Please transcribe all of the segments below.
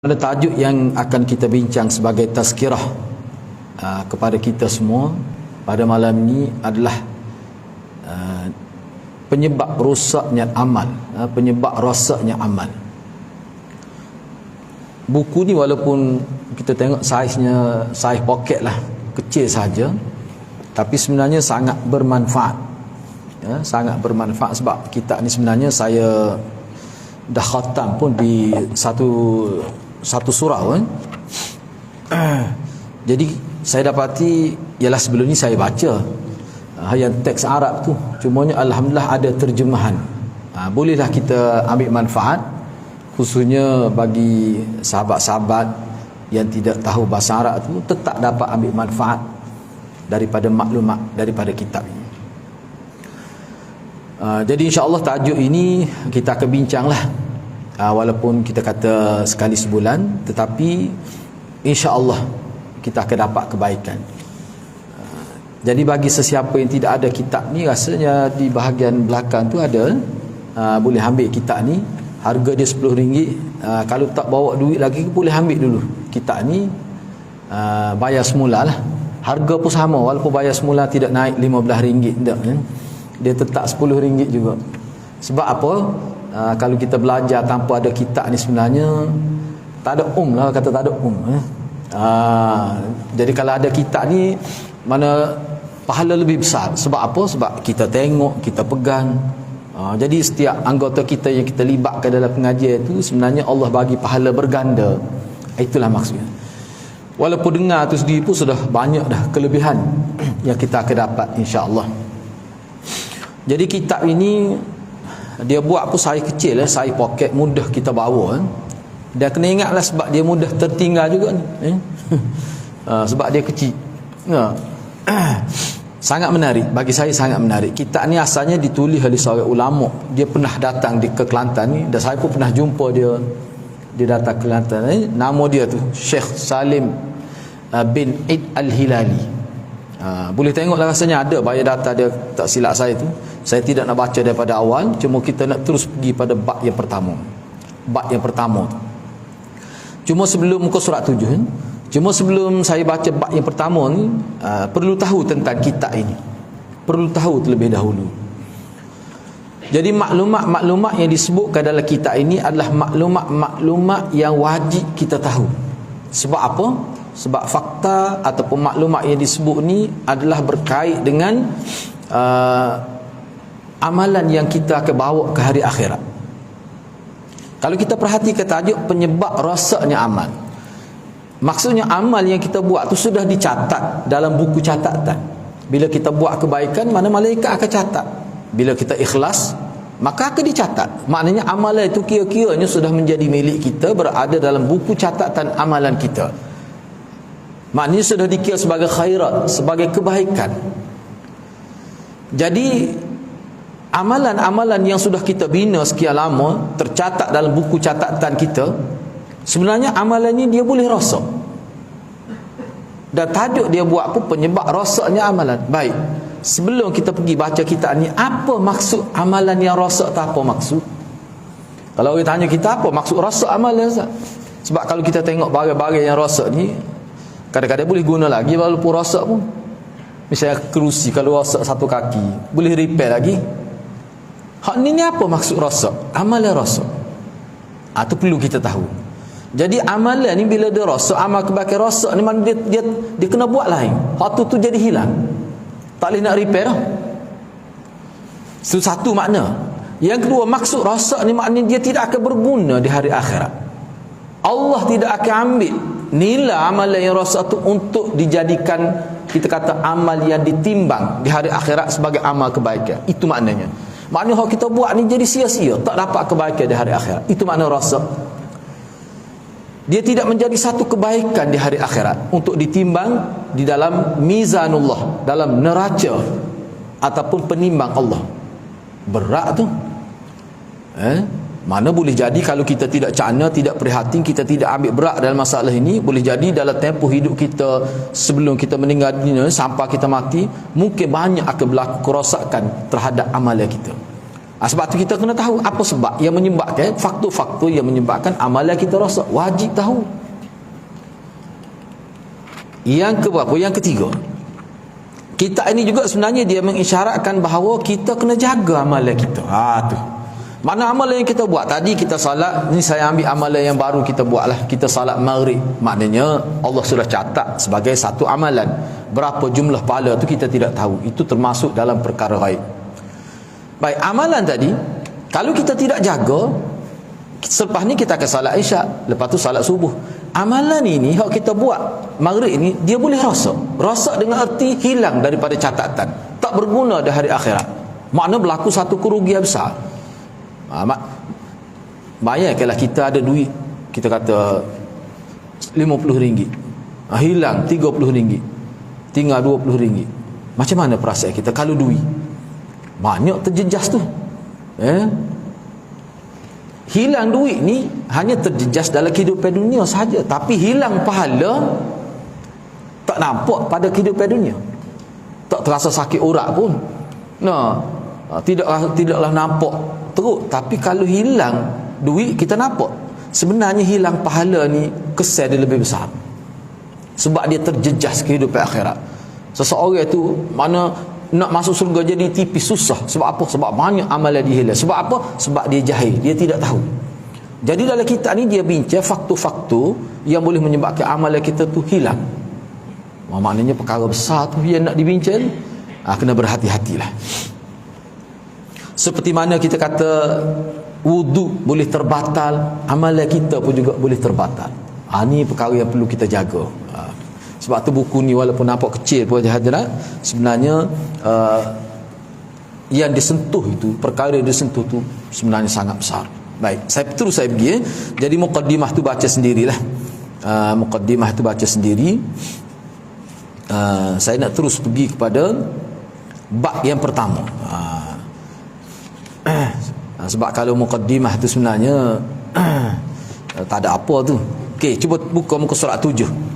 Pada tajuk yang akan kita bincang sebagai tazkirah kepada kita semua pada malam ini adalah penyebab rosaknya amal, penyebab rosaknya amal. Buku ni walaupun kita tengok saiznya saiz poket lah, kecil saja, tapi sebenarnya sangat bermanfaat. Sangat bermanfaat sebab kitab ni sebenarnya saya dah khatam pun di satu surah kan. Jadi saya dapati ialah sebelum ni saya baca yang teks Arab tu, cumanya alhamdulillah ada terjemahan. Bolehlah kita ambil manfaat, khususnya bagi sahabat-sahabat yang tidak tahu bahasa Arab tu, tetap dapat ambil manfaat daripada maklumat daripada kitab ini. Jadi insya-Allah tajuk ini kita akan bincanglah. Walaupun kita kata sekali sebulan, tetapi insya-Allah kita akan dapat kebaikan. Jadi bagi sesiapa yang tidak ada kitab ni, rasanya di bahagian belakang tu ada, boleh ambil kitab ni. Harga dia RM10. Kalau tak bawa duit lagi, boleh ambil dulu kitab ni, bayar semula lah. Harga pun sama, walaupun bayar semula tidak naik RM15 tak, dia tetap RM10 juga. Sebab apa? Kalau kita belajar tanpa ada kitab ni sebenarnya tak ada lah, kata tak ada jadi kalau ada kitab ni, mana pahala lebih besar. Sebab apa? Sebab kita tengok, kita pegang. Jadi setiap anggota kita yang kita libatkan dalam pengajian itu, sebenarnya Allah bagi pahala berganda. Itulah maksudnya. Walaupun dengar tu sendiri pun sudah banyak dah kelebihan yang kita akan dapat insya-Allah. Jadi kitab ini dia buat pun saiz kecil, saiz poket, mudah kita bawa. Dia kena ingatlah sebab dia mudah tertinggal juga ni. Sebab dia kecil. Sangat menarik, bagi saya sangat menarik. Kitab ni asalnya ditulis oleh seorang ulama. Dia pernah datang ke Kelantan ni, dan saya pun pernah jumpa dia. Dia datang ke Kelantan ni. Nama dia tu Syekh Salim bin Id Al-Hilali. Boleh tengoklah, rasanya ada bayar data dia, tak silap saya tu. Saya tidak nak baca daripada awal, cuma kita nak terus pergi pada bab yang pertama. Bab yang pertama tu. Cuma sebelum muka surat 7, cuma sebelum saya baca bab yang pertama ni, perlu tahu tentang kitab ini. Perlu tahu terlebih dahulu. Jadi maklumat-maklumat yang disebutkan dalam kitab ini adalah maklumat-maklumat yang wajib kita tahu. Sebab apa? Sebab fakta ataupun maklumat yang disebut ni adalah berkait dengan amalan yang kita akan bawa ke hari akhirat. Kalau kita perhatikan tajuk penyebab rosaknya amal, maksudnya amal yang kita buat tu sudah dicatat dalam buku catatan. Bila kita buat kebaikan, mana malaikat akan catat. Bila kita ikhlas, maka akan dicatat. Maknanya amalan itu kira-kiranya sudah menjadi milik kita, berada dalam buku catatan amalan kita. Maknanya sudah dikira sebagai khairat, sebagai kebaikan. Jadi amalan-amalan yang sudah kita bina sekian lama, tercatat dalam buku catatan kita, sebenarnya amalan ini dia boleh rosak. Dan tajuk dia buat pun penyebab rosaknya amalan. Baik, sebelum kita pergi baca kitab ni, apa maksud amalan yang rosak tak, apa maksud? Kalau orang tanya kita apa maksud rosak amalan, sebab kalau kita tengok barang-barang yang rosak ni, kadang-kadang boleh guna lagi walaupun rosak pun. Misalnya kerusi, kalau rosak satu kaki, boleh repair lagi. Hak ni apa maksud rosak? Amalan rosak. Itu perlu kita tahu. Jadi amalan ni bila dia rosak, amal kebaikan rosak ni, mana dia kena buat lain. Hak tu jadi hilang. Tak boleh nak repair dah. Itu satu makna. Yang kedua, maksud rosak ni maknanya dia tidak akan berguna di hari akhirat. Allah tidak akan ambil nilai amalan yang rosak tu untuk dijadikan, kita kata, amal yang ditimbang di hari akhirat sebagai amal kebaikan. Itu maknanya. Maknanya kalau kita buat ni jadi sia-sia, tak dapat kebaikan di hari akhirat. Itu makna rosak. Dia tidak menjadi satu kebaikan di hari akhirat untuk ditimbang di dalam mizanullah, dalam neraca ataupun penimbang Allah. Berat tu. Mana boleh jadi kalau kita tidak cana, tidak prihatin, kita tidak ambil berat dalam masalah ini, boleh jadi dalam tempoh hidup kita sebelum kita meninggal dunia sampai kita mati, mungkin banyak akan berlaku kerosakan terhadap amalan kita. Sebab tu kita kena tahu apa sebab yang menyebabkan, faktor-faktor yang menyebabkan amalan kita rosak. Wajib tahu. Yang keberapa? Yang ketiga, kita ini juga sebenarnya dia mengisyaratkan bahawa kita kena jaga amalan kita. Tu. Mana amalan yang kita buat tadi, kita salat, ni saya ambil amalan yang baru kita buatlah. Kita salat maghrib. Maknanya Allah sudah catat sebagai satu amalan. Berapa jumlah pahala tu kita tidak tahu. Itu termasuk dalam perkara ghaib. Baik, amalan tadi kalau kita tidak jaga, selepas ni kita akan salat isyak, lepas tu salat subuh. Amalan ini hak kita buat maghrib ini, dia boleh rosak. Rosak dengan erti hilang daripada catatan, tak berguna di hari akhirat. Makna berlaku satu kerugian besar. Bayangkanlah kita ada duit, kita kata RM50, hilang RM30, tinggal RM20. Macam mana perasaan kita kalau duit banyak terjejas tu? Hilang duit ni hanya terjejas dalam kehidupan dunia sahaja, tapi hilang pahala tak nampak pada kehidupan dunia. Tak terasa sakit urat pun. Tidaklah nampak teruk. Tapi kalau hilang duit, kita nampak sebenarnya hilang pahala ni kesan dia lebih besar, sebab dia terjejas kehidupan akhirat. Seseorang tu mana nak masuk surga jadi tipis, susah. Sebab apa? Sebab banyak amalan dia hilang. Sebab apa? Sebab dia jahil, dia tidak tahu. Jadi dalam kitab ni dia bincang faktor-faktor yang boleh menyebabkan amalan kita tu hilang. Maknanya perkara besar tu yang nak dibincang. Kena berhati-hatilah. Seperti mana kita kata wudu boleh terbatal, amalan kita pun juga boleh terbatal. Ni perkara yang perlu kita jaga. Sebab tu buku ni walaupun nampak kecil pun hadirat, sebenarnya yang disentuh itu, perkara yang disentuh tu sebenarnya sangat besar. Baik, saya pergi. Jadi muqaddimah tu baca sendirilah. Muqaddimah tu baca sendiri. Saya nak terus pergi kepada bab yang pertama. Sebab kalau muqaddimah tu sebenarnya tak ada apa tu. Okey, cuba buka muka surat 7.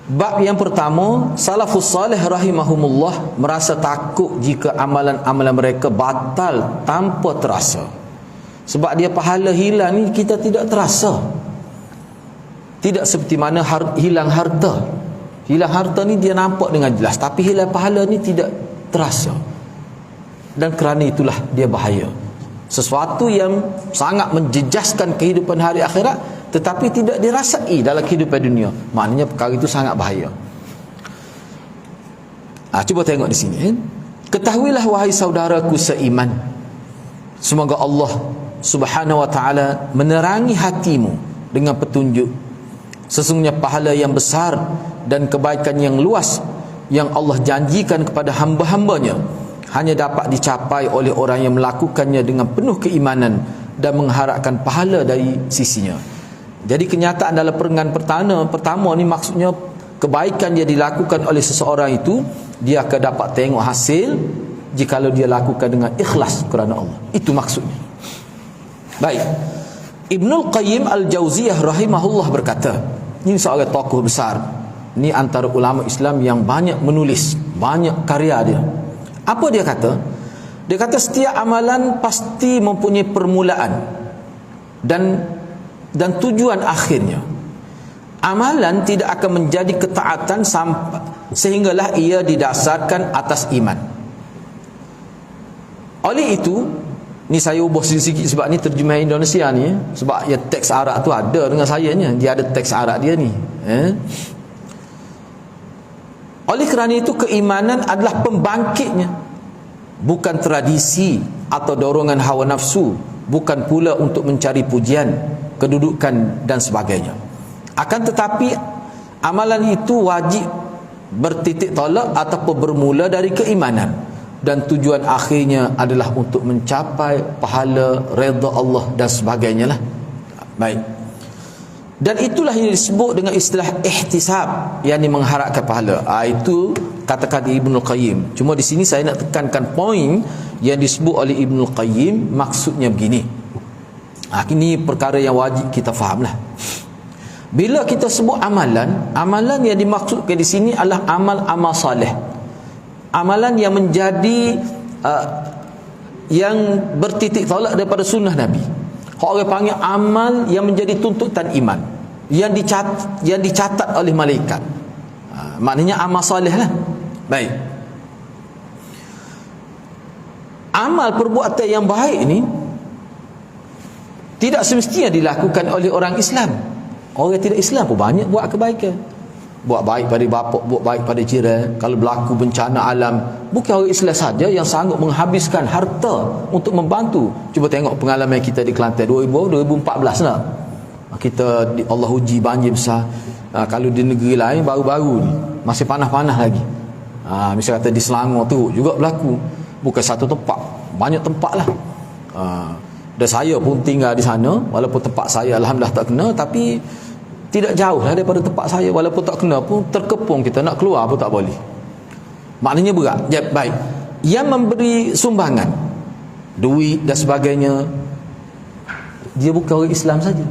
Bab yang pertama, salafus salih rahimahumullah merasa takut jika amalan-amalan mereka batal tanpa terasa. Sebab dia pahala hilang ni kita tidak terasa. Tidak seperti mana hilang harta. Hilang harta ni dia nampak dengan jelas, tapi hilang pahala ni tidak terasa. Dan kerana itulah dia bahaya. Sesuatu yang sangat menjejaskan kehidupan hari akhirat tetapi tidak dirasai dalam kehidupan dunia, maknanya perkara itu sangat bahaya. Cuba tengok di sini. Ketahuilah wahai saudaraku seiman, semoga Allah Subhanahu wa taala menerangi hatimu dengan petunjuk. Sesungguhnya pahala yang besar dan kebaikan yang luas yang Allah janjikan kepada hamba-hambanya hanya dapat dicapai oleh orang yang melakukannya dengan penuh keimanan dan mengharapkan pahala dari sisinya. Jadi kenyataan dalam perenggan pertama ni maksudnya kebaikan dia dilakukan oleh seseorang itu, dia akan dapat tengok hasil jikalau dia lakukan dengan ikhlas kerana Allah. Itu maksudnya. Baik. Ibnul Qayyim Al-Jauziyah rahimahullah berkata, ini seorang tokoh besar. Ini antara ulama Islam yang banyak menulis, banyak karya dia. Apa dia kata? Dia kata setiap amalan pasti mempunyai permulaan dan tujuan akhirnya. Amalan tidak akan menjadi ketaatan sehinggalah ia didasarkan atas iman. Oleh itu, ni saya ubah sikit sebab ni terjemahan Indonesia ni, sebab ya teks Arab tu ada dengan saya ni, dia ada teks Arab dia ni. Oleh kerana itu keimanan adalah pembangkitnya, bukan tradisi atau dorongan hawa nafsu, bukan pula untuk mencari pujian, kedudukan dan sebagainya. Akan tetapi amalan itu wajib bertitik tolak ataupun bermula dari keimanan, dan tujuan akhirnya adalah untuk mencapai pahala, redha Allah dan sebagainya lah. Baik. Dan itulah yang disebut dengan istilah ihtisab, yakni mengharapkan pahala. Itu kata-kata Ibnul Qayyim. Cuma di sini saya nak tekankan poin yang disebut oleh Ibnul Qayyim, maksudnya begini. Ini perkara yang wajib kita fahamlah. Bila kita sebut amalan yang dimaksudkan di sini adalah amal saleh. Amalan yang menjadi yang bertitik tolak daripada sunnah Nabi. Hak orang panggil amal yang menjadi tuntutan iman, yang dicatat oleh malaikat. Maknanya amal soleh lah. Baik. Amal perbuatan yang baik ni tidak semestinya dilakukan oleh orang Islam. Orang tidak Islam pun banyak buat kebaikan. Buat baik pada bapak, buat baik pada jiran. Kalau berlaku bencana alam, bukan orang Islam saja yang sanggup menghabiskan harta untuk membantu. Cuba tengok pengalaman kita di Kelantan 2014 lah. Kita Allah uji banjir besar. Kalau di negeri lain baru-baru ni masih panas-panas lagi. Misalnya kata di Selangor tu juga berlaku. Bukan satu tempat, banyak tempat lah. Dan saya pun tinggal di sana. Walaupun tempat saya alhamdulillah tak kena, tapi tidak jauh lah daripada tempat saya. Walaupun tak kena pun terkepung, kita nak keluar pun tak boleh. Maknanya berat. Ya, baik. Yang memberi sumbangan duit dan sebagainya, dia bukan orang Islam saja.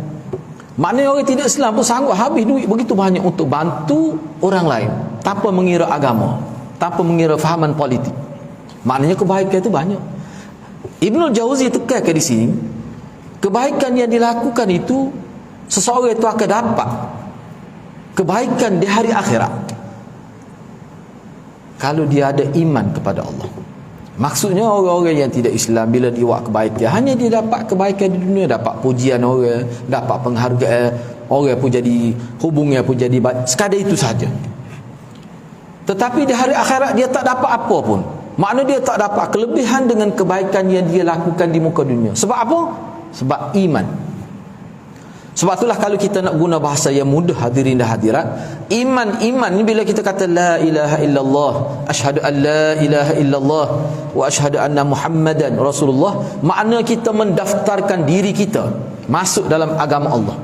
Maknanya orang tidak Islam pun sanggup habis duit begitu banyak untuk bantu orang lain tanpa mengira agama, tanpa mengira fahaman politik. Maknanya kebaikan itu banyak. Ibnul Jauzi tekankan di sini, kebaikan yang dilakukan itu seseorang itu akan dapat kebaikan di hari akhirat kalau dia ada iman kepada Allah. Maksudnya orang-orang yang tidak Islam bila dia buat kebaikan, hanya dia dapat kebaikan di dunia, dapat pujian orang, dapat penghargaan orang pun jadi, hubungan pun jadi baik, sekadar itu saja. Tetapi di hari akhirat dia tak dapat apa pun. Maknanya dia tak dapat kelebihan dengan kebaikan yang dia lakukan di muka dunia. Sebab apa? Sebab iman. Sebab itulah kalau kita nak guna bahasa yang mudah, hadirin dan hadirat, iman ni bila kita kata la ilaha illallah, asyhadu an la ilaha illallah wa asyhadu anna Muhammadan Rasulullah, makna kita mendaftarkan diri kita masuk dalam agama Allah.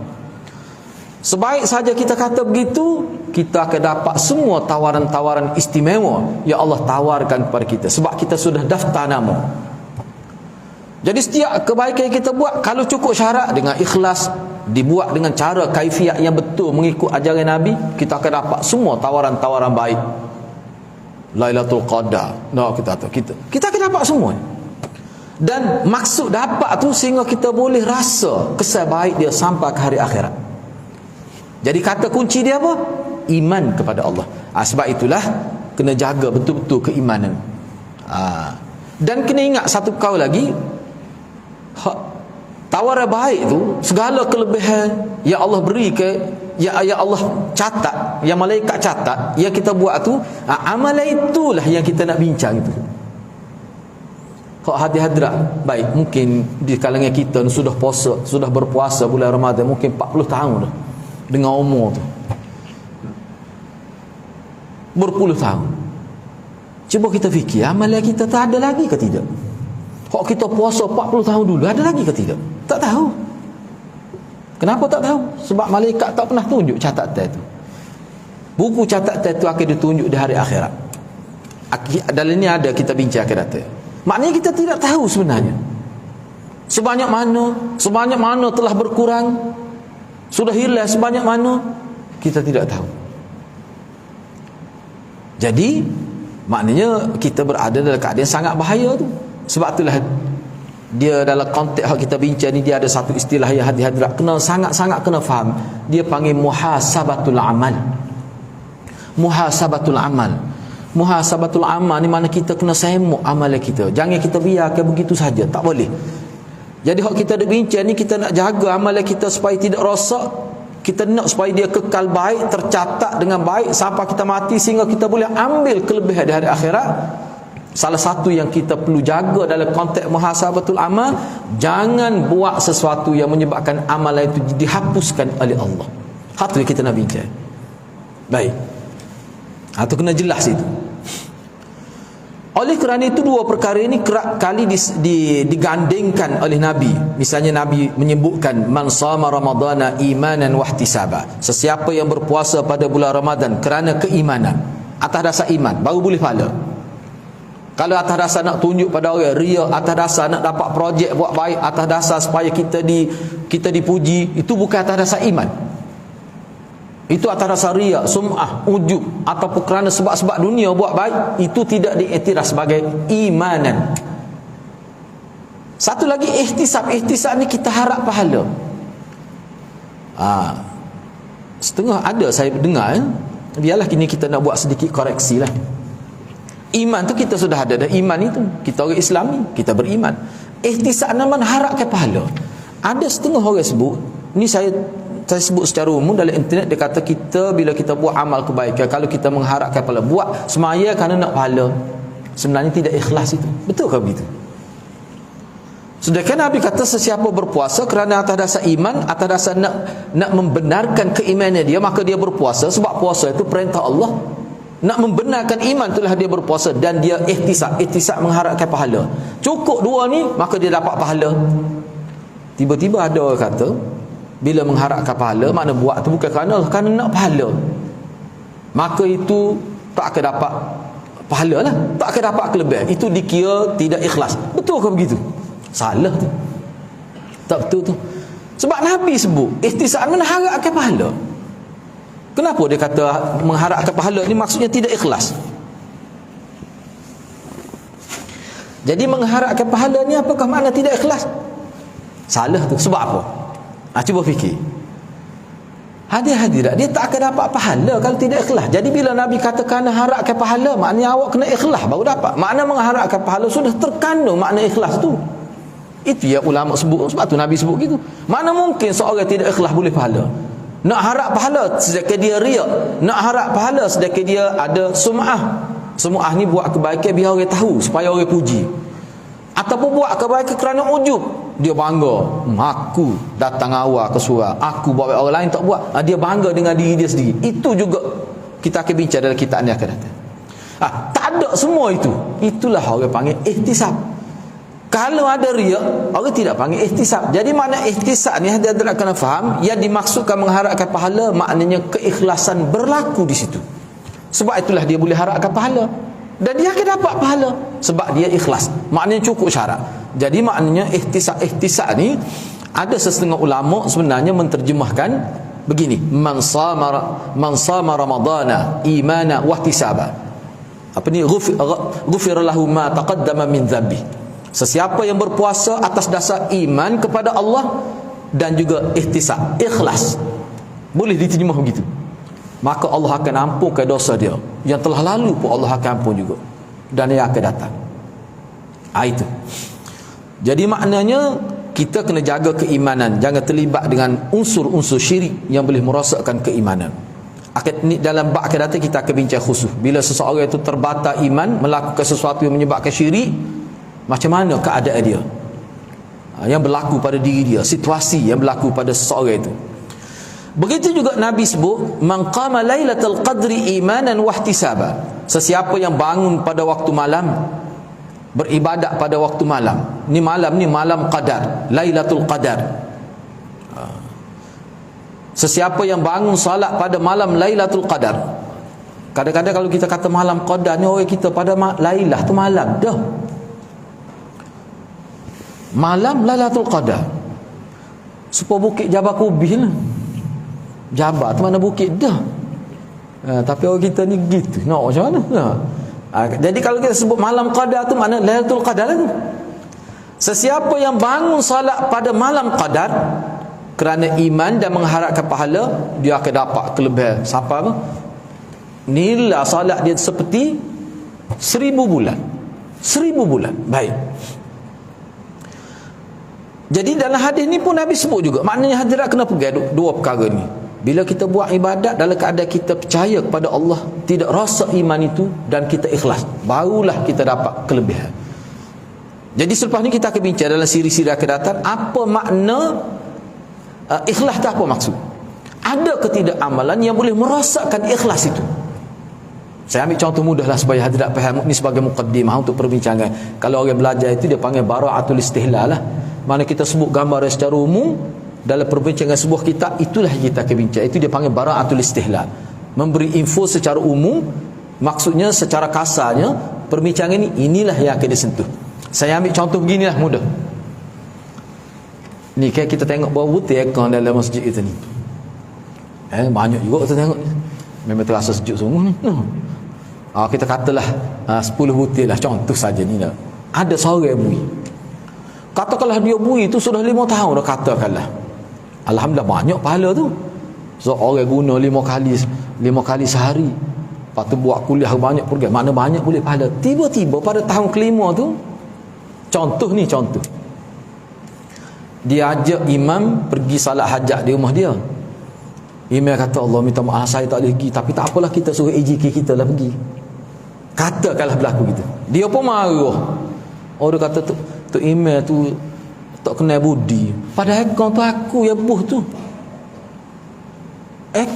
Sebaik saja kita kata begitu, kita akan dapat semua tawaran-tawaran istimewa yang Allah tawarkan kepada kita, sebab kita sudah daftar nama. Jadi setiap kebaikan yang kita buat, kalau cukup syarat dengan ikhlas, dibuat dengan cara kaifiat yang betul mengikut ajaran Nabi, kita akan dapat semua tawaran-tawaran baik. Lailatul Qadar, kita akan dapat semua. Dan maksud dapat tu sehingga kita boleh rasa kesan baik dia sampai ke hari akhirat. Jadi kata kunci dia apa? Iman kepada Allah. Sebab itulah kena jaga betul-betul keimanan. Dan kena ingat satu kau lagi, tawaran baik tu, segala kelebihan yang Allah beri ke, yang Allah catat, yang malaikat catat, yang kita buat tu, amalan itulah yang kita nak bincang itu. Kau hadirat baik, mungkin di kalangan kita sudah puasa, sudah berpuasa bulan Ramadan mungkin 40 tahun dah, dengan umur tu berpuluh tahun. Cuba kita fikir, amalan kita tak ada lagi ke tidak? Kalau kita puasa 40 tahun dulu, ada lagi ke tidak? Tak tahu. Kenapa tak tahu? Sebab malaikat tak pernah tunjuk catatan itu. Buku catatan itu akan ditunjuk di hari akhirat. Dalam ini ada kita bincang akan datang. Maknanya kita tidak tahu sebenarnya sebanyak mana telah berkurang, sudah hilang sebanyak mana, kita tidak tahu. Jadi maknanya kita berada dalam keadaan sangat bahaya tu. Sebab itulah dia dalam konteks yang kita bincang ni, dia ada satu istilah yang hadirat kena sangat-sangat kena faham. Dia panggil muhasabatul amal. Muhasabatul amal. Muhasabatul amal ni mana kita kena semok amalan kita. Jangan kita biarkan begitu saja, tak boleh. Jadi hak kita ada bincang ni, kita nak jaga amalan kita supaya tidak rosak. Kita nak supaya dia kekal baik, tercatat dengan baik sampai kita mati, sehingga kita boleh ambil kelebihan di hari akhirat. Salah satu yang kita perlu jaga dalam konteks muhasabatul amal, jangan buat sesuatu yang menyebabkan amalan itu dihapuskan oleh Allah. Hal itu yang kita nak bincang. Baik. Itu kena jelas itu. Oleh kerana itu, dua perkara ini kerap kali digandingkan oleh Nabi. Misalnya Nabi menyebutkan man shama ramadana imanan wahtisaba. Sesiapa yang berpuasa pada bulan Ramadan kerana keimanan, atas dasar iman, baru boleh pahala. Kalau atas dasar nak tunjuk pada orang, ria, atas dasar nak dapat projek buat baik, atas dasar supaya kita dipuji, itu bukan atas dasar iman. Itu atas dasar ria, sum'ah, ujub, ataupun kerana sebab-sebab dunia buat baik, itu tidak diiktiraf sebagai imanan. Satu lagi ihtisab. Ihtisab ni kita harap pahala. Setengah ada saya dengar, biarlah kini kita nak buat sedikit koreksi lah. Iman tu kita sudah ada dah. Iman itu kita orang Islam ni, kita beriman. Ihtisab nama harapkan pahala. Ada setengah orang sebut, ni saya sebut secara umum dalam internet, dia kata kita bila kita buat amal kebaikan, kalau kita mengharapkan pahala, buat semaya kerana nak pahala, sebenarnya tidak ikhlas itu. Betul ke begitu? Sedangkan Nabi kata sesiapa berpuasa kerana atas dasar iman, atas dasar nak membenarkan keimanan dia, maka dia berpuasa. Sebab puasa itu perintah Allah. Nak membenarkan iman itulah dia berpuasa, dan dia ihtisab mengharapkan pahala. Cukup dua ni maka dia dapat pahala. Tiba-tiba ada orang kata bila mengharapkan pahala, makna buat tu bukan kerana nak pahala, maka itu tak akan dapat pahala lah, tak akan dapat kelebihan. Itu dikira tidak ikhlas. Betul ke begitu? Salah tu. Tak betul tu. Sebab Nabi sebut ihtisab mengharapkan pahala. Kenapa dia kata mengharapkan pahala ni maksudnya tidak ikhlas? Jadi mengharapkan pahala ni apakah makna tidak ikhlas? Salah tu. Sebab apa? Cuba fikir. Hadirat dia tak akan dapat pahala kalau tidak ikhlas. Jadi bila Nabi katakan harapkan pahala, maknanya awak kena ikhlas baru dapat. Makna mengharapkan pahala sudah terkandung makna ikhlas tu. Itu yang ulama sebut. Sebab tu Nabi sebut gitu. Mana mungkin seorang tidak ikhlas boleh pahala? Nak harap pahala sedangkan dia riak, nak harap pahala sedangkan dia ada sum'ah. Sum'ah ni buat kebaikan biar orang tahu, supaya orang puji. Ataupun buat kebaikan kerana ujub, dia bangga, aku datang awal ke surau, aku buat orang lain tak buat, dia bangga dengan diri dia sendiri. Itu juga kita akan bincang dalam kitab ni akan datang. Tak ada semua itu. Itulah orang panggil ihtisab. Kalau ada riak, orang tidak panggil ihtisab. Jadi makna ihtisab ni hadirat kena faham, yang dimaksudkan mengharapkan pahala maknanya keikhlasan berlaku di situ. Sebab itulah dia boleh harapkan pahala, dan dia akan dapat pahala sebab dia ikhlas. Maknanya cukup syarat. Jadi maknanya ihtisab ni ada setengah ulama sebenarnya menterjemahkan begini: man sama ramadana imana wa ihtisaba. Ghufira lahu ma taqaddama min dhanbi. Sesiapa yang berpuasa atas dasar iman kepada Allah dan juga ihtisab, ikhlas, boleh diterjemah begitu, maka Allah akan ampunkan dosa dia yang telah lalu pun Allah akan ampun juga, dan yang akan datang. Itu. Jadi maknanya kita kena jaga keimanan, jangan terlibat dengan unsur-unsur syirik yang boleh merosakkan keimanan. Dalam bab akan datang kita akan bincang khusus bila seseorang itu terbatal iman, melakukan sesuatu yang menyebabkan syirik, macam mana keadaan dia yang berlaku pada diri dia, situasi yang berlaku pada seseorang itu. Begitu juga Nabi sebut man qama lailatul qadri imanan wa ihtisaba. Sesiapa yang bangun pada waktu malam, beribadat pada waktu malam. Ni malam qadar, lailatul qadar. Sesiapa yang bangun salat pada malam lailatul qadar. Kadang-kadang kalau kita kata malam qadar ni, orang kita pada lailah tu malam dah. Malam Lailatul Qadar. Supaya bukit Jabal Kubih lah. Jabal tu mana bukit dah. Tapi orang kita ni gitu. Nak macam mana? Jadi kalau kita sebut malam Qadar tu makna Lailatul Qadar lah tu. Sesiapa yang bangun salat pada malam Qadar kerana iman dan mengharapkan pahala, dia akan dapat kelebihan. Sampai apa? Nilai salat dia seperti 1000 bulan. 1000 bulan. Baik. Jadi dalam hadis ni pun Nabi sebut juga, maknanya hadirat kena pegang dua perkara ni. Bila kita buat ibadat dalam keadaan kita percaya kepada Allah, tidak rasa iman itu, dan kita ikhlas, barulah kita dapat kelebihan. Jadi selepas ni kita akan bincang dalam siri-siri akan datang apa makna ikhlas tu, apa maksud. Ada ketidakamalan yang boleh merosakkan ikhlas itu. Saya ambil contoh mudahlah supaya hadirat faham. Ni sebagai muqaddimah untuk perbincangan. Kalau orang belajar itu dia panggil bara'atul istihlal lah. Mana kita sebut gambar secara umum dalam perbincangan sebuah kitab, itulah kita akan bincang. Itu dia panggil bara'atul istihlal. Memberi info secara umum, maksudnya secara kasarnya perbincangan ni inilah yang akan disentuh. Saya ambil contoh beginilah mudah. Ni kayak kita tengok bawah putih ekor dalam masjid itu ni. Banyak juga kita tengok ni. Memang terasa sejuk semua ni. Kita katalah 10 butir lah, contoh saja ni lah. Ada seorang mui. Katakanlah dia bui tu sudah 5 tahun dah, katakanlah. Alhamdulillah banyak pahala tu. So orang guna 5 kali sehari. Lepas tu buat kuliah banyak program, mana banyak boleh pahala. Tiba-tiba pada tahun kelima tu, contoh, dia ajak imam pergi salat hajat di rumah dia. Imam kata, Allah minta maaf saya tak boleh pergi, tapi tak apalah, kita suruh AJK kita lah pergi. Katakanlah berlaku gitu. Dia pun marah. Orang kata tu imam tu tak kenal budi. Padahal kau tu aku yang buh tu.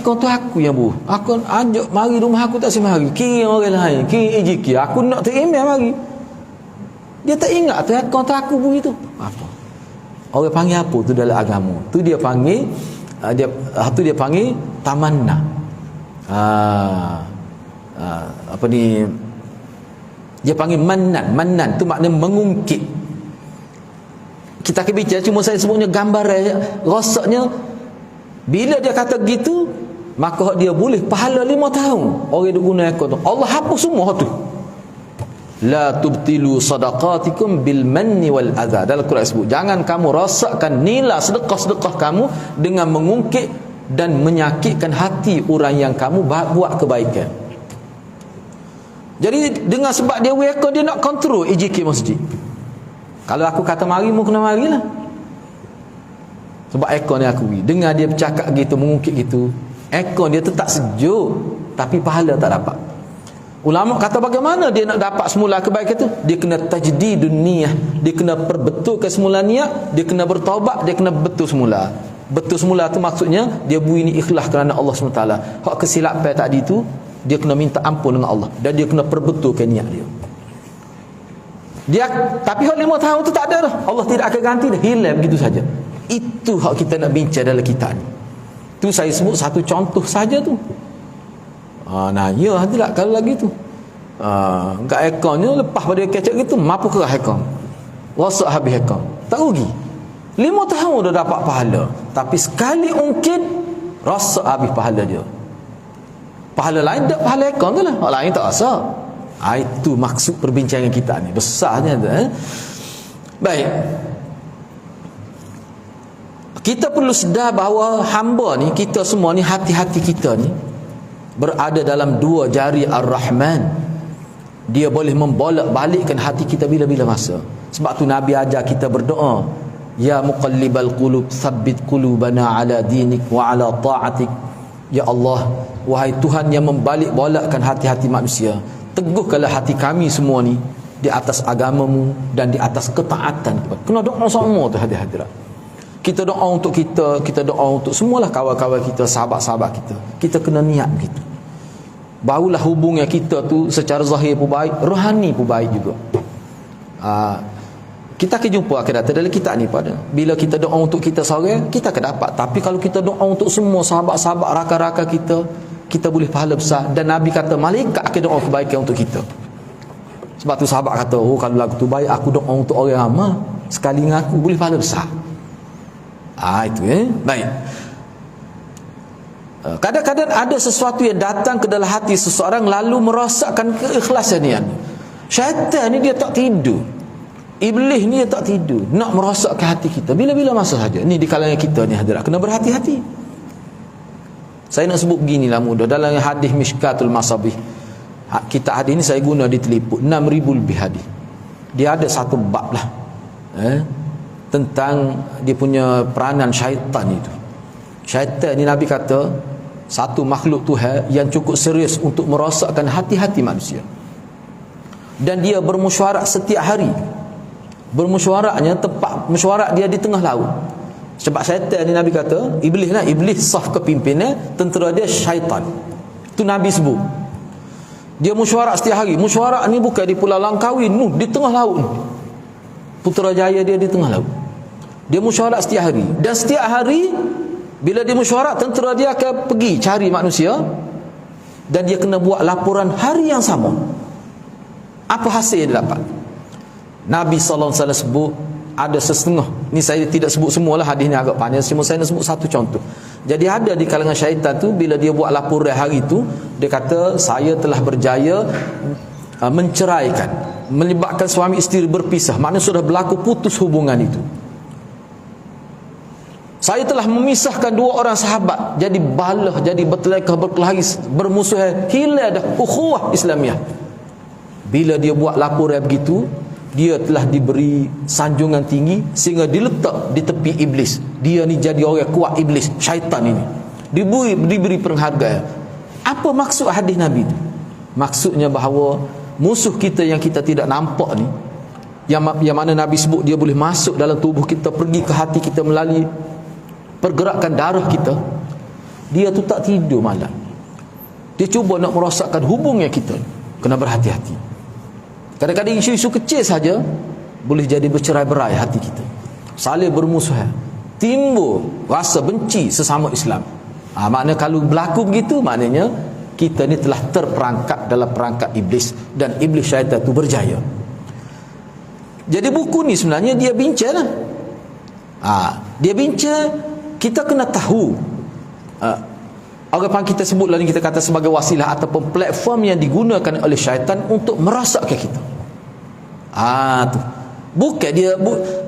Kau tu aku yang buh. Aku ajak mari rumah aku tak semari. Kira orang lain, kira AJK. Aku nak tu imam mari. Dia tak ingat tu kau tu aku buh itu. Apa? Orang panggil apa tu dalam agama? Tu dia panggil dia panggil tamanna. Apa ni? Dia panggil mannan. Mannan tu makna mengungkit. Kita akan bicara, cuma saya sebutnya gambar rosaknya. Bila dia kata gitu, maka dia boleh pahala 5 tahun. Orang dia guna ekor tu, Allah hapus semua tu. La tubtilu sadaqatikum bil manni wal adha. Dalam Quran sebut, jangan kamu rosakkan nilai sedekah-sedekah kamu dengan mengungkit dan menyakitkan hati orang yang kamu buat kebaikan. Jadi dengan sebab dia weka, dia nak kontrol AJK masjid. Kalau aku kata mari, mu kena marilah. Sebab ekor ni aku dengar dia bercakap gitu, mengungkit gitu, ekor dia tetap sejuk, tapi pahala tak dapat. Ulama kata bagaimana dia nak dapat semula kebaikan tu? Dia kena tajdidun niyah, dia kena perbetulkan semula niat, dia kena bertaubat, dia kena betul semula. Betul semula tu maksudnya dia bui ni ikhlas kerana Allah SWT. Hak kesilapan tadi tu dia kena minta ampun dengan Allah, dan dia kena perbetulkan niat dia. Tapi hak 5 tahun tu tak ada dah. Allah tidak akan ganti dah, hilang begitu saja. Itu hak kita nak bincang dalam kitab ni. Tu saya sebut satu contoh saja tu. Nah, ya tidak kalau lagi tu. Kat ekornya lepas pada kecek gitu, mampu kerah ekor. Rosak habis ekor. Tak rugi. 5 tahun dah dapat pahala. Tapi sekali ungkit, rosak habis pahala dia. Pahala lain tak, pahala ekor tu lah. Hak lain tak rasa. Itu maksud perbincangan kita ni. Besarnya tu. Baik. Kita perlu sedar bahawa hamba ni, kita semua ni, hati-hati kita ni berada dalam 2 jari Ar-Rahman. Dia boleh membolak-balikkan hati kita bila-bila masa. Sebab tu Nabi ajar kita berdoa, ya muqallibal qulub tsabbit qulubana ala dinik wa ala ta'atik. Ya Allah, wahai Tuhan yang membalik-bolakkan hati-hati manusia, teguhkanlah hati kami semua ni di atas agamamu dan di atas ketaatan. Kena doa semua tu hadirat. Kita doa untuk kita doa untuk semualah kawan-kawan kita, sahabat-sahabat kita. Kita kena niat begitu. Barulah hubungan kita tu secara zahir pun baik, rohani pun baik juga. Kita akan jumpa akan datang dalam kitab ni pada. Bila kita doa untuk kita seorang, kita akan dapat. Tapi kalau kita doa untuk semua sahabat-sahabat, rakan-rakan kita, kita boleh pahala besar. Dan Nabi kata malaikat akan doa kebaikan untuk kita. Sebab tu sahabat kata, oh kalau lagu tu baik, aku doa untuk orang ramai, sekali dengan aku boleh pahala besar. Itu baik. Kadang-kadang ada sesuatu yang datang ke dalam hati seseorang lalu merosakkan keikhlasan dia. Syaitan ni dia tak tidur. Iblis ni dia tak tidur, nak merosakkan hati kita bila-bila masa saja. Ni di kalangan kita ni hadirat, kena berhati-hati. Saya nak sebut beginilah mudah. Dalam hadis Mishkatul Masabih, kita hadis ni saya guna di teliput 6,000 lebih hadis. Dia ada satu bab lah tentang dia punya peranan syaitan itu. Syaitan ni Nabi kata satu makhluk Tuhan yang cukup serius untuk merosakkan hati-hati manusia. Dan dia bermesyuarat setiap hari. Bermesyuaratnya tempat mesyuarat dia di tengah laut. Sebab syaitan ni Nabi kata, iblis lah, iblis saf kepimpinnya, tentera dia syaitan. Itu Nabi sebut. Dia mesyuarat setiap hari. Mesyuarat ni bukan di Pulau Langkawi, di tengah laut. Putrajaya dia di tengah laut. Dia mesyuarat setiap hari. Dan setiap hari bila dia mesyuarat, tentera dia akan pergi cari manusia dan dia kena buat laporan hari yang sama. Apa hasil yang dia dapat? Nabi SAW sebut ada setengah. Ni saya tidak sebut semualah, hadis ni agak panjang, cuma saya nak sebut satu contoh. Jadi ada di kalangan syaitan tu, bila dia buat laporan hari tu, dia kata saya telah berjaya menceraikan menyebabkan suami isteri berpisah, maknanya sudah berlaku putus hubungan itu. Saya telah memisahkan dua orang sahabat, jadi balah, jadi berkelahi, bermusuhan, hilang dah ukhuwah Islamiah. Bila dia buat laporan begitu, dia telah diberi sanjungan tinggi sehingga diletak di tepi iblis. Dia ni jadi orang kuat iblis, syaitan ini. Diberi penghargaan. Apa maksud hadis Nabi itu? Maksudnya bahawa musuh kita yang kita tidak nampak ni, yang mana Nabi sebut dia boleh masuk dalam tubuh kita, pergi ke hati kita melalui pergerakan darah kita, dia tu tak tidur malam. Dia cuba nak merosakkan hubungan kita. Kena berhati-hati. Kadang-kadang isu-isu kecil saja boleh jadi bercerai-berai hati kita, saling bermusuhan, timbul rasa benci sesama Islam. Maknanya kalau berlaku begitu, maknanya kita ni telah terperangkap dalam perangkap iblis, dan iblis syaitan itu berjaya. Jadi buku ni sebenarnya dia bincang lah. Dia bincang. Kita kena tahu apa kita sebut lalu kita kata sebagai wasilah ataupun platform yang digunakan oleh syaitan untuk merosakkan kita. Tu bukan dia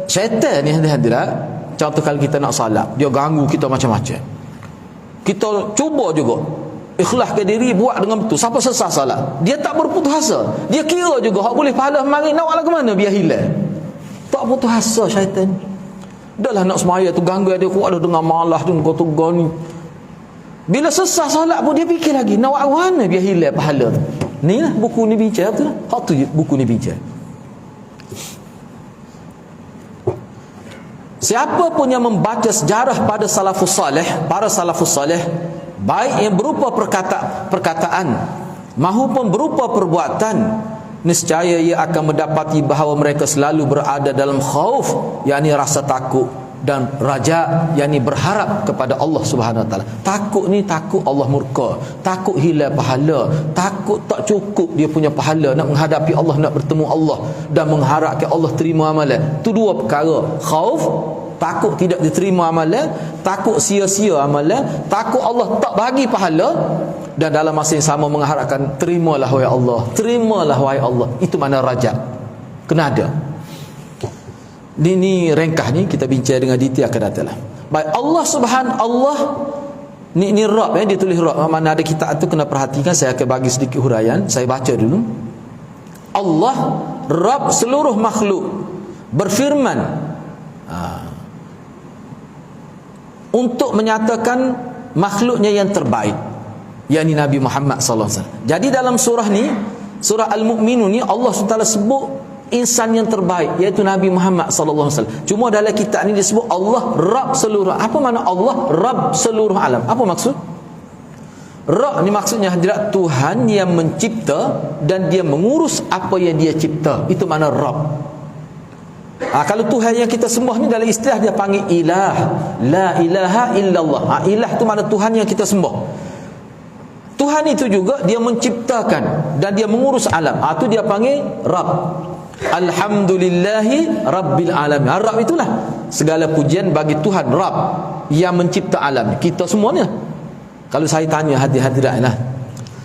syaitan ni hadirat. Contoh kalau kita nak salat, dia ganggu kita macam-macam. Kita cuba juga ikhlaskan diri, buat dengan betul. Siapa sesat salat, dia tak berputus asa. Dia kira juga hak boleh pahala mari nak ke mana biar hilang. Tak putus asa syaitan. Dahlah nak semaya tu ganggu dia kuat dah dengan malah tu kau ni. Bila sesat solat pun dia fikir lagi nak buat mana biar hilang pahala tu. Ni lah buku ni bincang tu lah. Hak tu buku ni bincang. Siapa pun yang membaca sejarah pada salafus salih, para salafus salih, baik yang berupa perkataan maupun berupa perbuatan, nescaya ia akan mendapati bahawa mereka selalu berada dalam khauf, yakni rasa takut, dan raja, yakni berharap kepada Allah Subhanahu Wa Taala. Takut ni takut Allah murka, takut hilang pahala, takut tak cukup dia punya pahala nak menghadapi Allah, nak bertemu Allah, dan mengharapkan Allah terima amalan. Tu dua perkara. Khauf, takut tidak diterima amalan, takut sia-sia amalan, takut Allah tak bagi pahala, dan dalam masa yang sama mengharapkan terimalah wahai Allah, terimalah wahai Allah. Itu mana raja. Kena ada. Ni ringkas ni kita bincang dengan detail akan datanglah. Baik, Allah Subhanahu Allah ni rab dia tulis rab. Mana ada kitab tu kena perhatikan, saya akan bagi sedikit huraian. Saya baca dulu. Allah Rabb seluruh makhluk berfirman untuk menyatakan makhluknya yang terbaik, yakni Nabi Muhammad sallallahu alaihi wasallam. Jadi dalam surah ni, surah Al-Mu'minun ni, Allah SWT sebut insan yang terbaik, iaitu Nabi Muhammad sallallahu alaihi wasallam. Cuma dalam kitab ni disebut Allah Rabb seluruh. Apa makna Allah Rabb seluruh alam? Apa maksud? Rabb ni maksudnya hadirat Tuhan yang mencipta dan dia mengurus apa yang dia cipta. Itu makna Rabb. Kalau Tuhan yang kita sembah ni dalam istilah dia panggil ilah. La ilaha illallah. Ilah tu makna Tuhan yang kita sembah. Tuhan itu juga dia menciptakan dan dia mengurus alam. Tu dia panggil Rabb. Alhamdulillahi Rabbil Alamin. Rabb itulah segala pujian bagi Tuhan Rabb yang mencipta alam. Kita semua ni. Kalau saya tanya hadirat lah,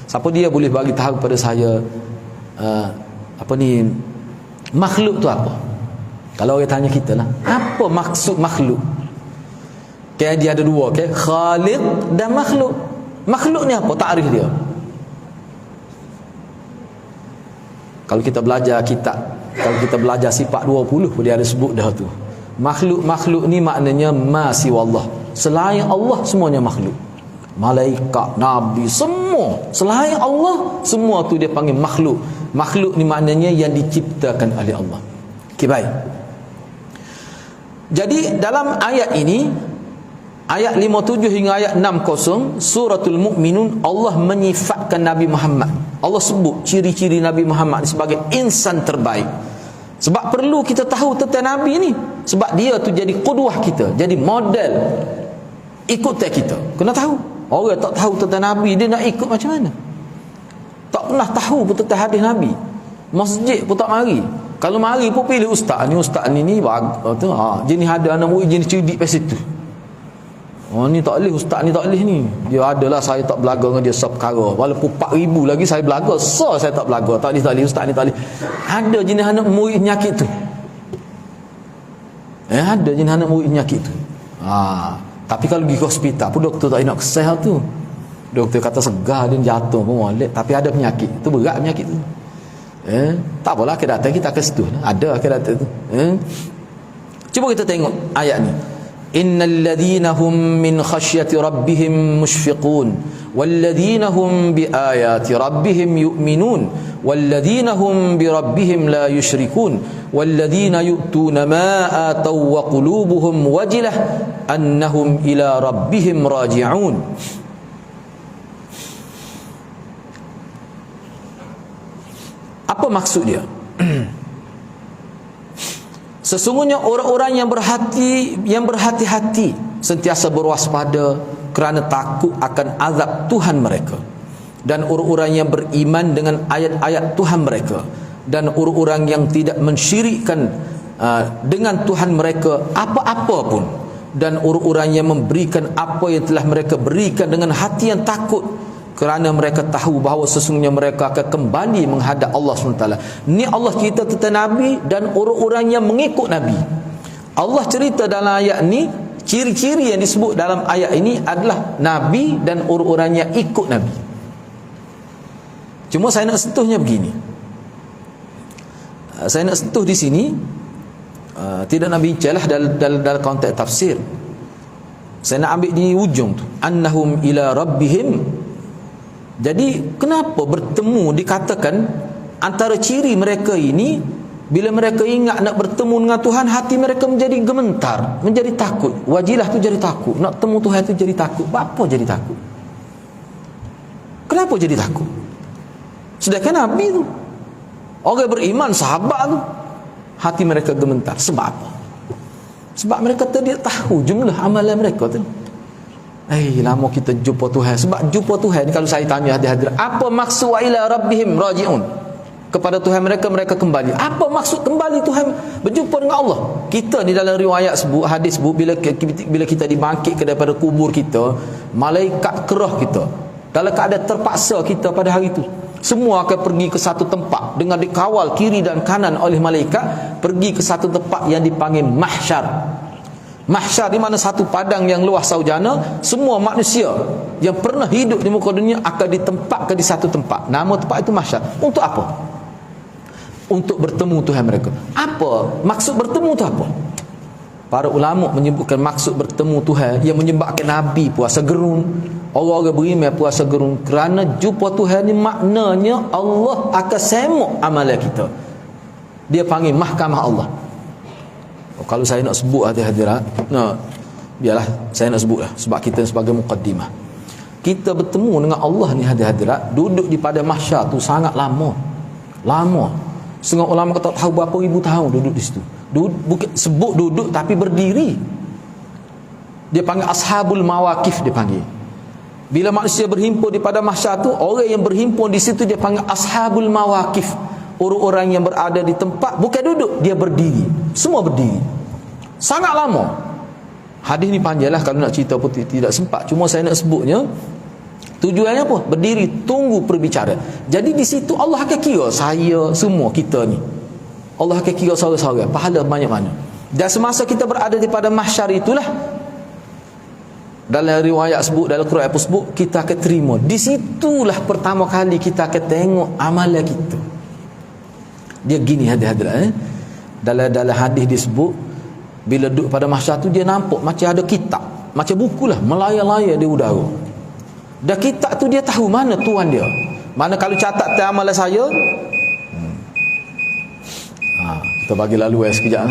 siapa dia boleh bagi tahu kepada saya makhluk tu apa? Kalau orang tanya kita lah, apa maksud makhluk? Kayak dia ada dua, Khaliq dan makhluk. Makhluk ni apa? Takrif dia. Kalau kita belajar kitab, kalau kita belajar sifat 20 pun dia ada sebut dah tu. Makhluk ni maknanya ma siwallah. Selain Allah semuanya makhluk. Malaikat, nabi, semua selain Allah, semua tu dia panggil makhluk. Makhluk ni maknanya yang diciptakan oleh Allah. Okey, baik. Jadi dalam ayat ini, ayat 57 hingga ayat 60 suratul Mu'minun, Allah menyifatkan Nabi Muhammad. Allah sebut ciri-ciri Nabi Muhammad sebagai insan terbaik. Sebab perlu kita tahu tentang Nabi ni, sebab dia tu jadi qudwah kita, jadi model ikutan kita. Kena tahu. Orang tak tahu tentang Nabi, dia nak ikut macam mana? Tak pernah tahu pun tentang hadis Nabi. Masjid pun tak mari. Kalau mari pun pilih ustaz ni bagus tu. Jenis ada anak murid jenis cerdik pasal tu. Oh ni tak boleh, ustaz ni tak boleh ni. Dia adalah saya tak belaga dengan dia sub perkara. Walaupun 4,000 lagi saya belaga, saya tak belaga. Tak boleh, ustaz ni tak boleh. Ada jenis anak murid penyakit tu. Ada jenis anak murid penyakit tu. Tapi kalau pergi ke hospital pun doktor tak nak kesah tu. Doktor kata segar dia jatuh pun molek, tapi ada penyakit. Tu berat penyakit tu. Tak apalah akhir datang kita akan situ. Ada akhir datang tu. Cuba kita tengok ayat ni. Innal ladzina hum min khasyati rabbihim mushfiqun wal ladzina hum bi ayati rabbihim yu'minun wal ladzina hum bi rabbihim la yusyrikun wal ladzina yu'tuna ma ataw wa qulubuhum wajilah annahum ila rabbihim raji'un. Apa maksud dia? Sesungguhnya orang-orang yang berhati-hati sentiasa berwaspada kerana takut akan azab Tuhan mereka, dan orang-orang yang beriman dengan ayat-ayat Tuhan mereka, dan orang-orang yang tidak mensyirikkan dengan Tuhan mereka apa-apa pun, dan orang-orang yang memberikan apa yang telah mereka berikan dengan hati yang takut, kerana mereka tahu bahawa sesungguhnya mereka akan kembali menghadap Allah SWT. Ni Allah cerita tentang Nabi dan orang-orang yang mengikut Nabi. Allah cerita dalam ayat ni, ciri-ciri yang disebut dalam ayat ini adalah Nabi dan orang-orang yang ikut Nabi. Cuma saya nak sentuhnya begini. Saya nak sentuh di sini, tidak nak bincanglah dalam konteks tafsir. Saya nak ambil di ujung tu, annahum ila rabbihim. Jadi kenapa bertemu dikatakan antara ciri mereka ini, bila mereka ingat nak bertemu dengan Tuhan, hati mereka menjadi gemetar, menjadi takut. Wajilah tu jadi takut, nak temu Tuhan tu jadi takut. Apa jadi takut? Kenapa jadi takut? Sedangkan Nabi tu, orang beriman, sahabat tu, hati mereka gemetar. Sebab apa? Sebab mereka tidak tahu jumlah amalan mereka tu. Lama kita jumpa Tuhan. Sebab jumpa Tuhan ni, kalau saya tanya hadirin, apa maksud wa ila rabbihim raji'un? Kepada Tuhan mereka kembali. Apa maksud kembali Tuhan? Berjumpa dengan Allah. Kita ni dalam riwayat sebut, hadis sebut, bila kita dibangkitkan daripada kubur kita, malaikat kerah kita, dalam keadaan terpaksa kita pada hari itu, semua akan pergi ke satu tempat dengan dikawal kiri dan kanan oleh malaikat, pergi ke satu tempat yang dipanggil mahsyar. Mahsyar di mana satu padang yang luas saujana. Semua manusia yang pernah hidup di muka dunia akan ditempatkan di satu tempat. Nama tempat itu mahsyar. Untuk apa? Untuk bertemu Tuhan mereka. Apa maksud bertemu itu apa? Para ulama menyebutkan maksud bertemu Tuhan yang menyebabkan Nabi puasa gerun, orang-orang beriman puasa gerun, kerana jumpa Tuhan ni maknanya Allah akan semok amalan kita. Dia panggil mahkamah Allah. Kalau saya nak sebut hadirat, biarlah saya nak sebutlah, sebab kita sebagai muqaddimah. Kita bertemu dengan Allah ni hadirat, duduk di pada mahsyar tu sangat lama. Setengah ulama kata tahu berapa ribu tahun duduk di situ. Bukan sebut duduk, tapi berdiri. Dia panggil ashabul mawaqif, dia panggil. Bila manusia berhimpun di pada mahsyar tu, orang yang berhimpun di situ dia panggil ashabul mawaqif. Orang-orang yang berada di tempat bukan duduk, dia berdiri. Semua berdiri. Sangat lama. Hadis ni panjanglah, kalau nak cerita pun tidak sempat. Cuma saya nak sebutnya, tujuannya apa? Berdiri tunggu perbicara. Jadi di situ Allah akan kira saya, semua kita ni. Allah akan kira seorang-seorang, pahala banyak mana. Dan semasa kita berada di pada mahsyar itulah, dalam riwayat sebut, dalam Quran pun sebut, kita akan terima. Di situlah pertama kali kita akan tengok amalan kita. Dia gini hadirat, dalam hadis disebut, bila duduk pada mahsyar tu, dia nampak macam ada kitab, macam buku lah, melayar-layar di udara. Dan kitab tu dia tahu mana tuan dia. Mana kalau catat amalan saya, kita bagi lalu sekejap.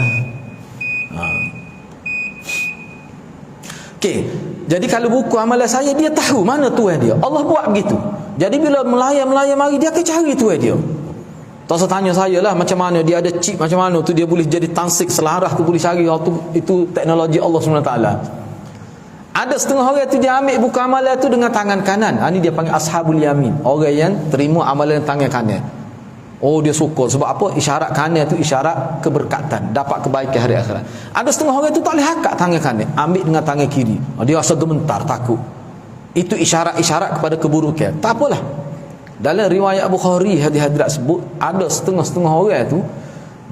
Okey, jadi kalau buku amalan saya, dia tahu mana tuan dia. Allah buat begitu. Jadi bila melayar mari, dia akan cari tuan dia. Tak usah tanya saya lah macam mana dia ada chip macam mana tu dia boleh jadi tansik selarah tu, boleh cari itu teknologi Allah SWT. Ada setengah orang tu dia ambil buku amalan tu dengan tangan kanan. Ini dia panggil ashabul yamin, orang yang terima amalan tangan kanan. Oh, dia suka. Sebab apa? Isyarat kanan tu isyarat keberkatan, dapat kebaikan hari akhirat. Ada setengah orang tu tak boleh angkat tangan kanan, ambil dengan tangan kiri. Dia rasa gemetar, takut. Itu isyarat-isyarat kepada keburukan. Tak apalah. Dalam riwayat Bukhari hadis-hadis sebut, ada setengah-setengah orang tu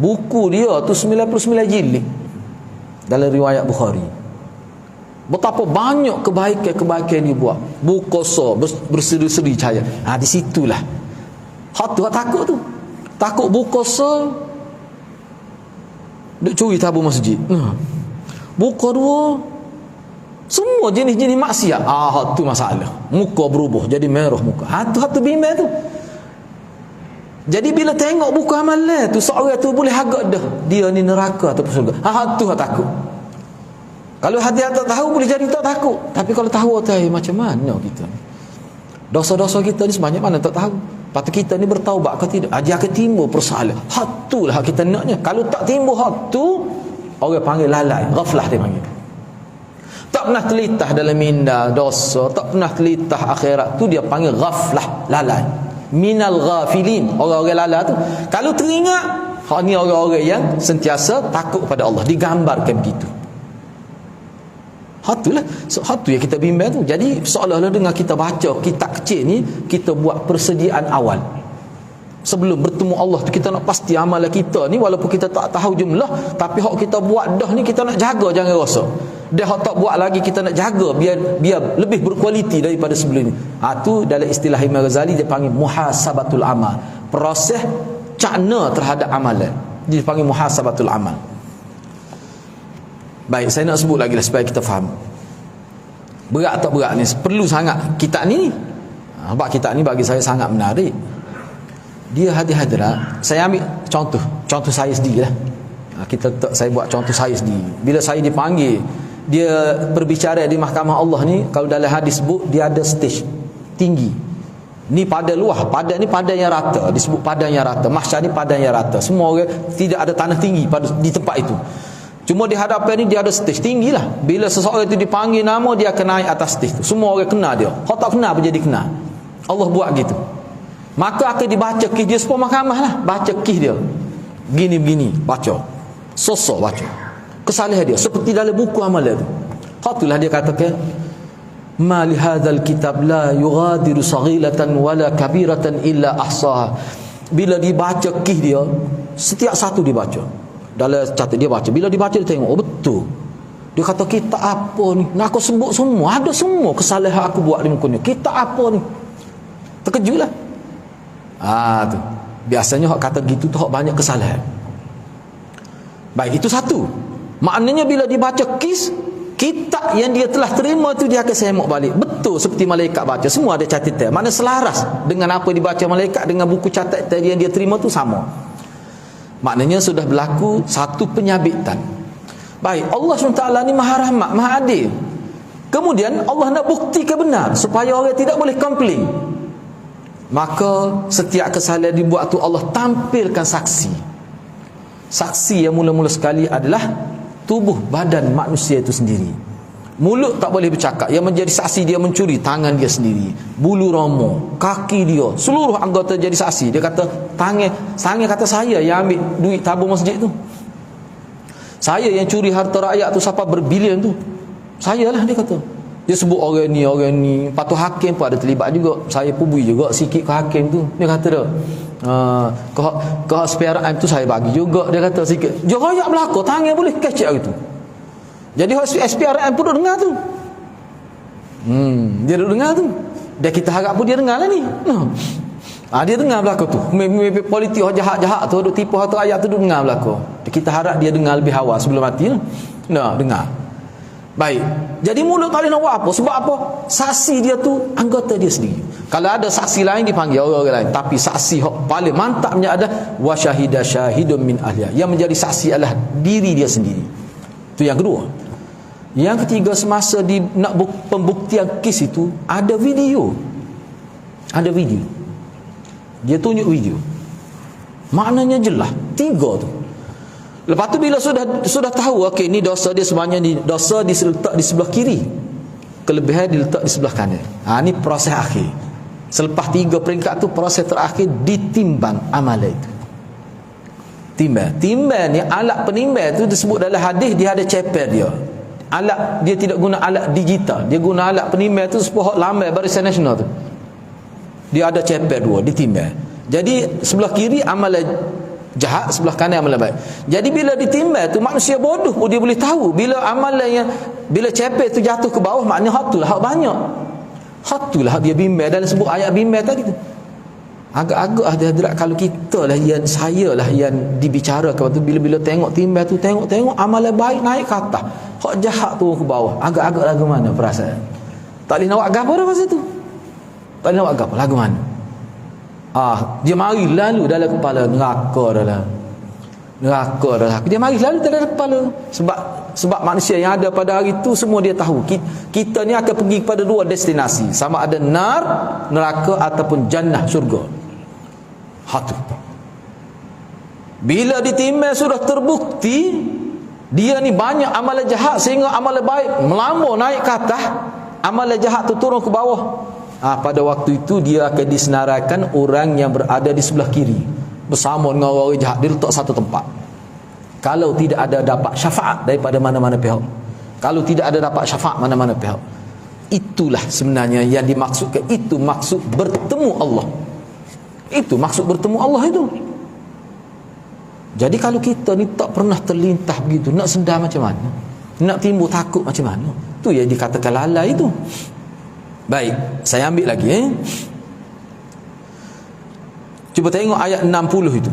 buku dia tu 99 jilid. Dalam riwayat Bukhari. Betapa banyak kebaikan-kebaikan dia buat. Berkosa, berseri-seri cahaya. Di situlah. Hak tu takut tu. Takut berkosa, duk curi tabung masjid. Buka dua, semua jenis-jenis maksiat. Hak tu masalah. Muka berubah jadi merah muka. Hak tu bimbang tu. Jadi bila tengok buku amalan tu, seorang tu boleh agak dah dia ni neraka ataupun surga. Hak tu hak takut. Kalau hati tak tahu boleh jadi tak takut. Tapi kalau tahu macam mana kita? Dosa-dosa kita ni sebanyak mana tak tahu. Patut kita ni bertaubat ke tidak? Dia akan timbul persoalan. Hak tu lah kita naknya. Kalau tak timbul hak tu, orang panggil lalai, ghaflah dia panggil. Tak pernah telitah dalam minda dosa, tak pernah telitah akhirat tu, dia panggil ghaflah, lalai. Minal ghafilin, orang-orang lalai tu. Kalau teringat, hak ni orang-orang yang sentiasa takut pada Allah, digambarkan begitu. Hak tu lah. Hak tu yang kita bimbang tu. Jadi seolah-olah dengan kita baca kitab kecil ni, kita buat persediaan awal. Sebelum bertemu Allah tu, kita nak pasti amalan kita ni, walaupun kita tak tahu jumlah, tapi hak kita buat dah ni kita nak jaga, jangan rasa. Dia hak tak buat lagi, kita nak jaga biar lebih berkualiti daripada sebelum ni. Tu dalam istilah Imam Ghazali dia panggil muhasabatul amal. Proses cakna terhadap amalan. Dia panggil muhasabatul amal. Baik, saya nak sebut lagi lah supaya kita faham. Berat tak berat ni, perlu sangat kitab ni. Sebab kitab ni bagi saya sangat menarik. Dia hadis-hadirat, saya ambil contoh saya sendiri lah. Saya buat contoh saya sendiri. Bila saya dipanggil, dia berbicara di mahkamah Allah ni, kalau dalam hadis sebut dia ada stage tinggi. Ni pada luah, padan ni padan yang rata, disebut padan yang rata. Mahsyar ni padan yang rata. Semua orang tidak ada tanah tinggi di tempat itu. Cuma di hadapan ni dia ada stage tinggi lah. Bila seseorang itu dipanggil nama, dia akan naik atas stage tu. Semua orang kenal dia. Kalau tak kenal pun jadi kenal. Allah buat gitu. Maka akan dibaca kisah dia sepuluh mahkamah lah. Baca kisah dia. Begini-begini. Baca. Sosok baca. Kesalahan dia. Seperti dalam buku amalan tu. Itulah dia katakan, ma li hadzal kitab la yughadiru saghiratan wala kabiratan illa ahsaha. Bila dibaca kisah dia, setiap satu dibaca. Dalam catat dia baca. Bila dibaca dia tengok, betul. Dia kata, kitab apa ni? Nak aku sebut semua. Ada semua kesalahan aku buat di muka ni. Kitab apa ni? Terkejutlah. Tu. Biasanya hak kata gitu tu hak banyak kesalahan. Baik, itu satu. Maknanya bila dibaca kitab yang dia telah terima tu, dia akan semak balik. Betul seperti malaikat baca. Semua ada catatan. Mana selaras dengan apa dibaca malaikat, dengan buku catatan yang dia terima tu sama. Maknanya sudah berlaku satu penyabitan. Baik, Allah SWT ni maha rahmat, maha adil. Kemudian Allah nak buktikan benar supaya orang tidak boleh komplain. Maka setiap kesalahan dibuat tu Allah tampilkan saksi. Saksi yang mula-mula sekali adalah tubuh badan manusia itu sendiri. Mulut tak boleh bercakap. Yang menjadi saksi dia mencuri, tangan dia sendiri, bulu roma, kaki dia, seluruh anggota jadi saksi. Dia kata tangan kata saya yang ambil duit tabung masjid tu. Saya yang curi harta rakyat tu sampai berbilion tu. Sayalah, dia kata. Dia sebut orang ni. Patu hakim pun ada terlibat juga. Saya pubui juga sikit ke hakim tu. Dia kata dah. Ke SPRM tu saya bagi juga. Dia kata sikit. Dia rakyat belakang, tangan boleh kecek gitu. Jadi SPRM pun duduk dengar tu. Dia duduk dengar tu. Dia kita harap pun dia dengar lah ni. Dia dengar belakang tu. Politik jahat-jahat tu duduk tipu harta ayat tu duduk dengar belakang. Kita harap dia dengar lebih awal sebelum mati. Dengar. Baik. Jadi mulut tak boleh nak buat apa. Sebab apa? Saksi dia tu anggota dia sendiri. Kalau ada saksi lain dipanggil orang lain. Tapi saksi paling mantapnya ada wa syahida syahidun min ahliya. Yang menjadi saksi adalah diri dia sendiri. Itu yang kedua. Yang ketiga, semasa nak pembuktian kes itu, ada video. Dia tunjuk video. Maknanya jelas. 3 tu. Lepas tu bila sudah tahu, okey, ni dosa dia sebenarnya ni dosa diletak di sebelah kiri, kelebihan diletak di sebelah kanan. Ni proses akhir. Selepas 3 peringkat tu, proses terakhir ditimbang amalan itu. Timbang ni, alat penimbang tu disebut dalam hadis, dia ada ceper dia. Alat, dia tidak guna alat digital, dia guna alat penimbang tu sepuh lambai Barisan Nasional tu. Dia ada ceper 2, ditimbang. Jadi sebelah kiri amalan jahat, sebelah kanan amalan baik. Jadi bila ditimbang tu, manusia bodoh pun dia boleh tahu bila amalan yang, bila ceper tu jatuh ke bawah, maknanya hak tu lah hak banyak. Hak tu lah dia bimbang dalam sebut ayat bimbang tadi tu. Agak-agak hadirat kalau kita lah yang, saya lah yang dibicarakan tu, bila-bila tengok timbang tu, tengok amalan baik naik ke atas, hak jahat tu ke bawah, agak-agak lagu mana perasaan? Tak boleh nak buat gapo dah masa tu. Tak boleh nak buat gapo, lagu mana? Dia mari lalu dalam kepala neraka dalam. Dia mari lalu dalam kepala. Sebab manusia yang ada pada hari itu semua dia tahu. Kita ni akan pergi kepada 2 destinasi, sama ada nar, neraka, ataupun jannah, syurga. Hatu. Bila ditimbang sudah terbukti dia ni banyak amalan jahat sehingga amalan baik melambung naik ke atas, amalan jahat tu turun ke bawah. Pada waktu itu dia akan disenaraikan orang yang berada di sebelah kiri bersama dengan orang jahat, diletak satu tempat. Kalau tidak ada dapat syafaat daripada mana-mana pihak, kalau tidak ada dapat syafaat mana-mana pihak, itulah sebenarnya yang dimaksudkan. Itu maksud bertemu Allah. Itu maksud bertemu Allah itu. Jadi kalau kita ni tak pernah terlintas begitu, nak sedar macam mana, nak timbul takut macam mana, tu yang dikatakan lalai itu. Baik, saya ambil lagi. Cuba tengok ayat 60 itu.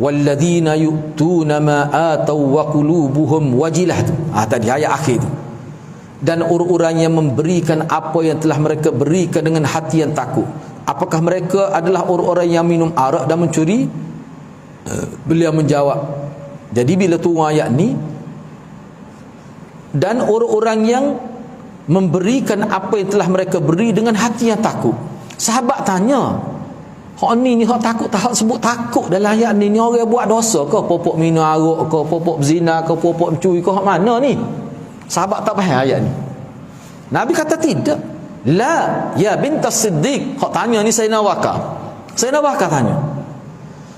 Walladzina yu'tuna ma ataw wa qulubuhum wajilah. Tadi ayat akhir itu. Dan orang-orang yang memberikan apa yang telah mereka berikan dengan hati yang takut. Apakah mereka adalah orang-orang yang minum arak dan mencuri? Beliau menjawab. Jadi bila turun ayat ni, dan orang-orang yang memberikan apa yang telah mereka beri dengan hati yang takut. Sahabat tanya, hak ni hak takut tak, hak sebut takut dalam ayat ni orang buat dosa ke, popok minum arak ke, popok berzina ke, popok mencuri ke, hak mana ni? Sahabat tak faham ayat ni. Nabi kata tidak. La ya bintas Siddiq. Hak tanya ni Sayyidina Bakar. Sayyidina Bakar tanya.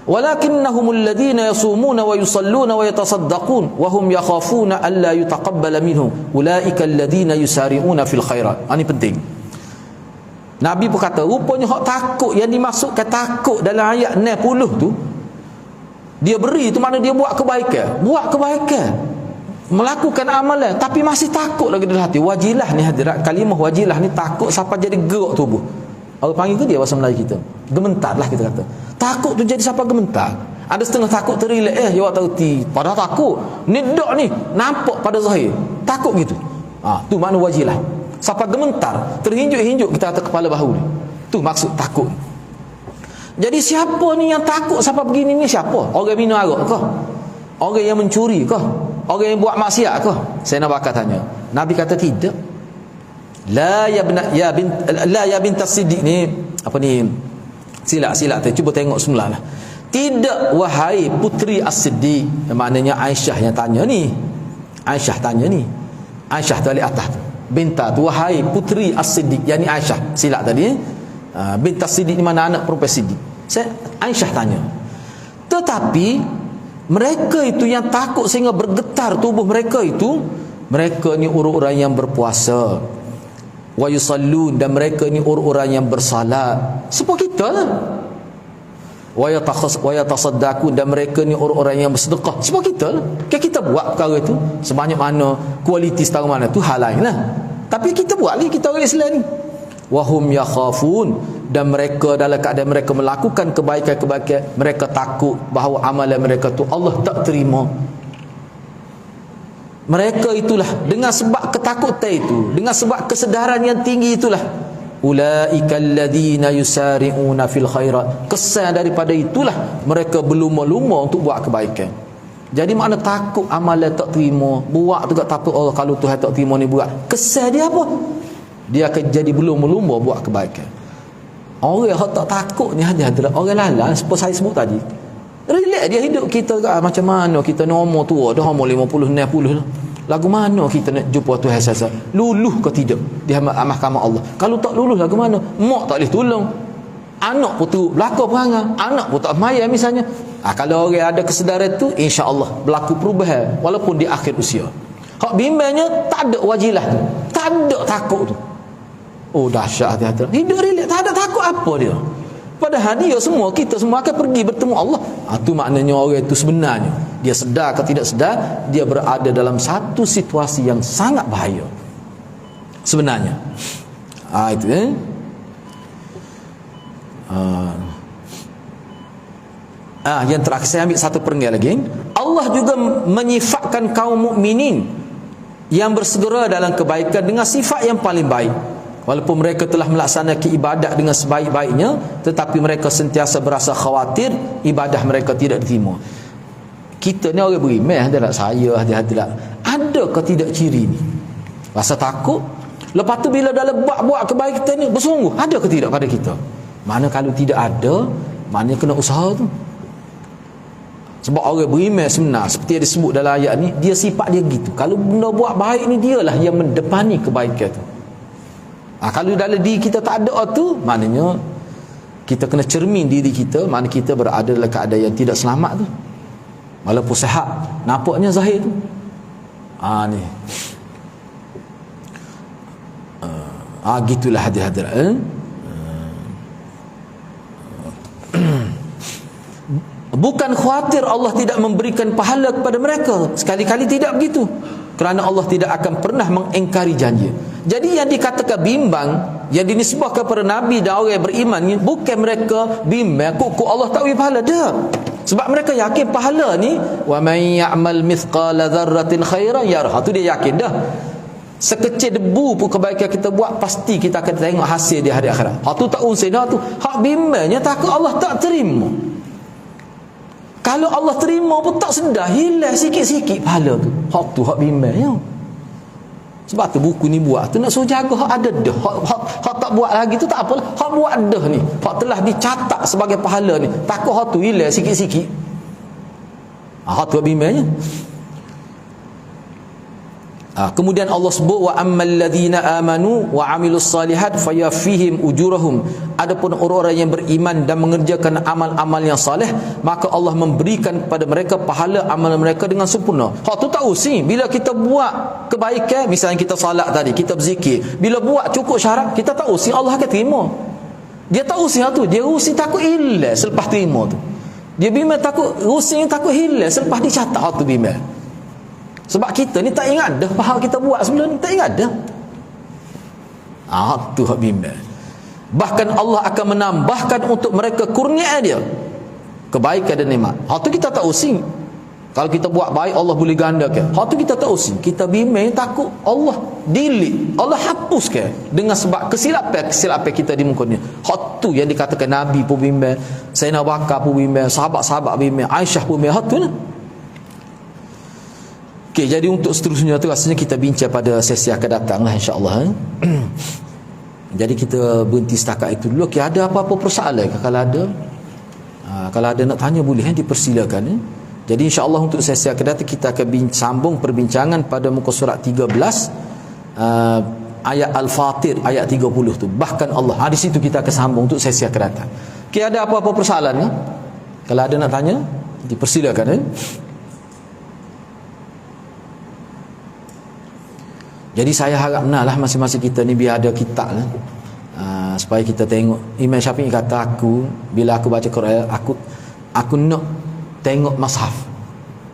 Walakinnahumul ladzina yasumuna wa yusalluna wa yatasaddaqun wa hum yakhafuna alla yutaqabbala minhum ulaika alladzina yusari'una fil khairat. Ini penting. Nabi pun kata rupanya hak takut yang dimaksudkan takut dalam ayat 60 tu, dia beri tu mana dia buat kebaikan, melakukan amalan tapi masih takut lagi dalam hati. Wajilah ni hadirat, kalimah wajilah ni takut sampai jadi gerak tubuh. Orang panggil tu dia bahasa Melayu kita, gementar lah kita kata. Takut tu jadi sampai gementar. Ada setengah takut terrelax, dia tahu ti padahal takut ni dak ni nampak pada zahir takut gitu. Tu makna wajilah, sampai gementar, terhinjuk-hinjuk kita atas kepala bahu ni. Tu maksud takut. Jadi siapa ni yang takut sampai begini ni? Siapa? Orang minum arak ke? Orang yang mencuri ke? Orang yang buat maksiat ke? Saya nak bakal tanya. Nabi kata tidak. La ya bint Siddiq ni apa ni? Silap tu. Cuba tengok semula lah. Tidak wahai putri As-Siddiq. Maknanya Aisyah yang tanya ni. Aisyah tanya ni. Aisyah tu di atas tu. Binta tu wahai putri As-Siddiq, yakni Aisyah. Silap tadi. Bint As-Siddiq ni mana anak perempuan Siddiq. Aisyah tanya. Tetapi mereka itu yang takut sehingga bergetar tubuh mereka itu, mereka ni orang-orang yang berpuasa, wa yusallun, dan mereka ni orang-orang yang bersalat seperti kita lah, wa yatasaddaqun, dan mereka ni orang-orang yang bersedekah seperti kita lah. Kita buat perkara itu sebanyak mana, kualiti setara mana, tu hal lain lah. Tapi kita buat ni, kita orang Islam ni. Wahum yakhafun, dan mereka dalam keadaan mereka melakukan kebaikan-kebaikan, mereka takut bahawa amalan mereka tu Allah tak terima. Mereka itulah dengan sebab ketakutan itu, dengan sebab kesedaran yang tinggi itulah, ulaikal ladzina yusari'una fil khairat, kesan daripada itulah mereka berlumba-lumba untuk buat kebaikan. Jadi makna takut amalan tak terima, buat tu tak apa, Allah kalau Tuhan tak terima ni buat, kesan dia apa? Dia akan jadi berlumba-lumba buat kebaikan. Orang yang tak takut ni hanya adalah orang lalang seperti saya sebut tadi. Relax dia hidup kita macam mana, kita ni umur tua dah, umur 50 60 dah. lagu mana kita nak jumpa Tuhan sasa? Luluh ke tidak di mahkamah Allah? Kalau tak luluh lagu mana? Mak tak boleh tolong. Anak pun tu berlaku perangai, anak pun tak mayar misalnya. Kalau orang ada kesedaran tu, insya-Allah berlaku perubahan walaupun di akhir usia. Hak bimbangnya tak ada wajilah tu. Tak ada takut tu. Oh dahsyat hati-hati. Hidup relax, tak ada takut apa dia. Padahal dia semua, kita semua akan pergi bertemu Allah. Itu maknanya orang itu sebenarnya dia sedar atau tidak sedar, dia berada dalam satu situasi yang sangat bahaya sebenarnya. Itu yang terakhir saya ambil satu perenggan lagi. Allah juga menyifatkan kaum mukminin yang bersegera dalam kebaikan dengan sifat yang paling baik. Walaupun mereka telah melaksanakan ibadat dengan sebaik-baiknya, tetapi mereka sentiasa berasa khawatir ibadah mereka tidak diterima. Kita ni orang beriman, ada tak saya, hati-hati tak? Ada ke tidak ciri ni? Rasa takut. Lepas tu bila dah buat kebaikan ni, bersungguh, ada ke tidak pada kita? Mana kalau tidak ada, mana kena usaha tu. Sebab orang beriman sebenar, seperti yang disebut dalam ayat ni, dia sifat dia gitu. Kalau benda buat baik ni, dialah yang mendepani kebaikan tu. Kalau dalam diri kita tak ada tu, maknanya kita kena cermin diri kita, mana kita berada dalam keadaan yang tidak selamat tu. Walaupun sihat, nampaknya zahir tu. Ni. Gitulah hadirat. Bukan khawatir Allah tidak memberikan pahala kepada mereka. Sekali-kali tidak begitu. Kerana Allah tidak akan pernah mengingkari janji. Jadi yang dikatakan bimbang, yang dinisbahkan kepada Nabi dan orang yang beriman ni, bukan mereka bimbang kok Allah tak beri pahala dah. Sebab mereka yakin pahala ni, wa may ya'mal mithqala dzarratin khairan yarah. Tu dia yakin dah. Sekecil debu pun kebaikan kita buat, pasti kita akan tengok hasil di hari akhirat. Hak tu tak unsur dah tu. Hak bimbangnya takut Allah tak terima. Kalau Allah terima pun tak sedar, hilang sikit-sikit pahala tu. Hak tu hak bimbangnya. Sebab tu buku ni buat tu nak suruh jaga hak ada dah. Hak tak buat lagi tu tak apalah. Hak buat dah ni. Hak telah dicatat sebagai pahala ni. Takut hak tu hilang sikit-sikit. Hak tu hak bimbangnya. Kemudian Allah sebut wa ammal ladzina amanu wa amilus salihat fayafihim ujurahum. Adapun orang-orang yang beriman dan mengerjakan amal-amal yang soleh, maka Allah memberikan kepada mereka pahala amal mereka dengan sempurna. Hak tu tak using bila kita buat kebaikan, misalnya kita salat tadi, kita berzikir, bila buat cukup syarat, kita tak using Allah akan terima. Dia tak using tu, dia using takut hilang selepas terima tu. Dia bimbang takut using takut hilang selepas dicatat hak tu bimbang. Sebab kita ni tak ingat dah pahala kita buat sebelum ni, tak ingat dah. Tu hak bimbang. Bahkan Allah akan menambahkan untuk mereka kurnia dia, kebaikan dan nikmat. Hak tu kita tak using. Kalau kita buat baik, Allah boleh gandakan. Hak tu kita tak using. Kita bimbang takut Allah delete, Allah hapuskan dengan sebab kesilapan kita di muka ni. Hak tu yang dikatakan Nabi pun bimbang, Sayyidina Abu Bakar pun bimbang, sahabat-sahabat bimbang, Aisyah pun bimbang. Hak tu lah. Okey, jadi untuk seterusnya tu rasanya kita bincang pada sesi akan datang lah, insya-Allah. Jadi kita berhenti setakat itu dulu. Okey, ada apa-apa persoalan kalau ada? Kalau ada nak tanya boleh, dipersilakan. Jadi insya-Allah untuk sesi akan datang kita akan sambung perbincangan pada muka surat 13 ayat Al-Fatir ayat 30 tu. Bahkan Allah. Di situ kita akan sambung untuk sesi akan datang. Okey, ada apa-apa persoalan ke? Kalau ada nak tanya, dipersilakan. Jadi saya harap lah masing-masing kita ni biar ada kitab lah. Supaya kita tengok. Imam Syafi'i kata aku, bila aku baca Quran, aku nak tengok mushaf.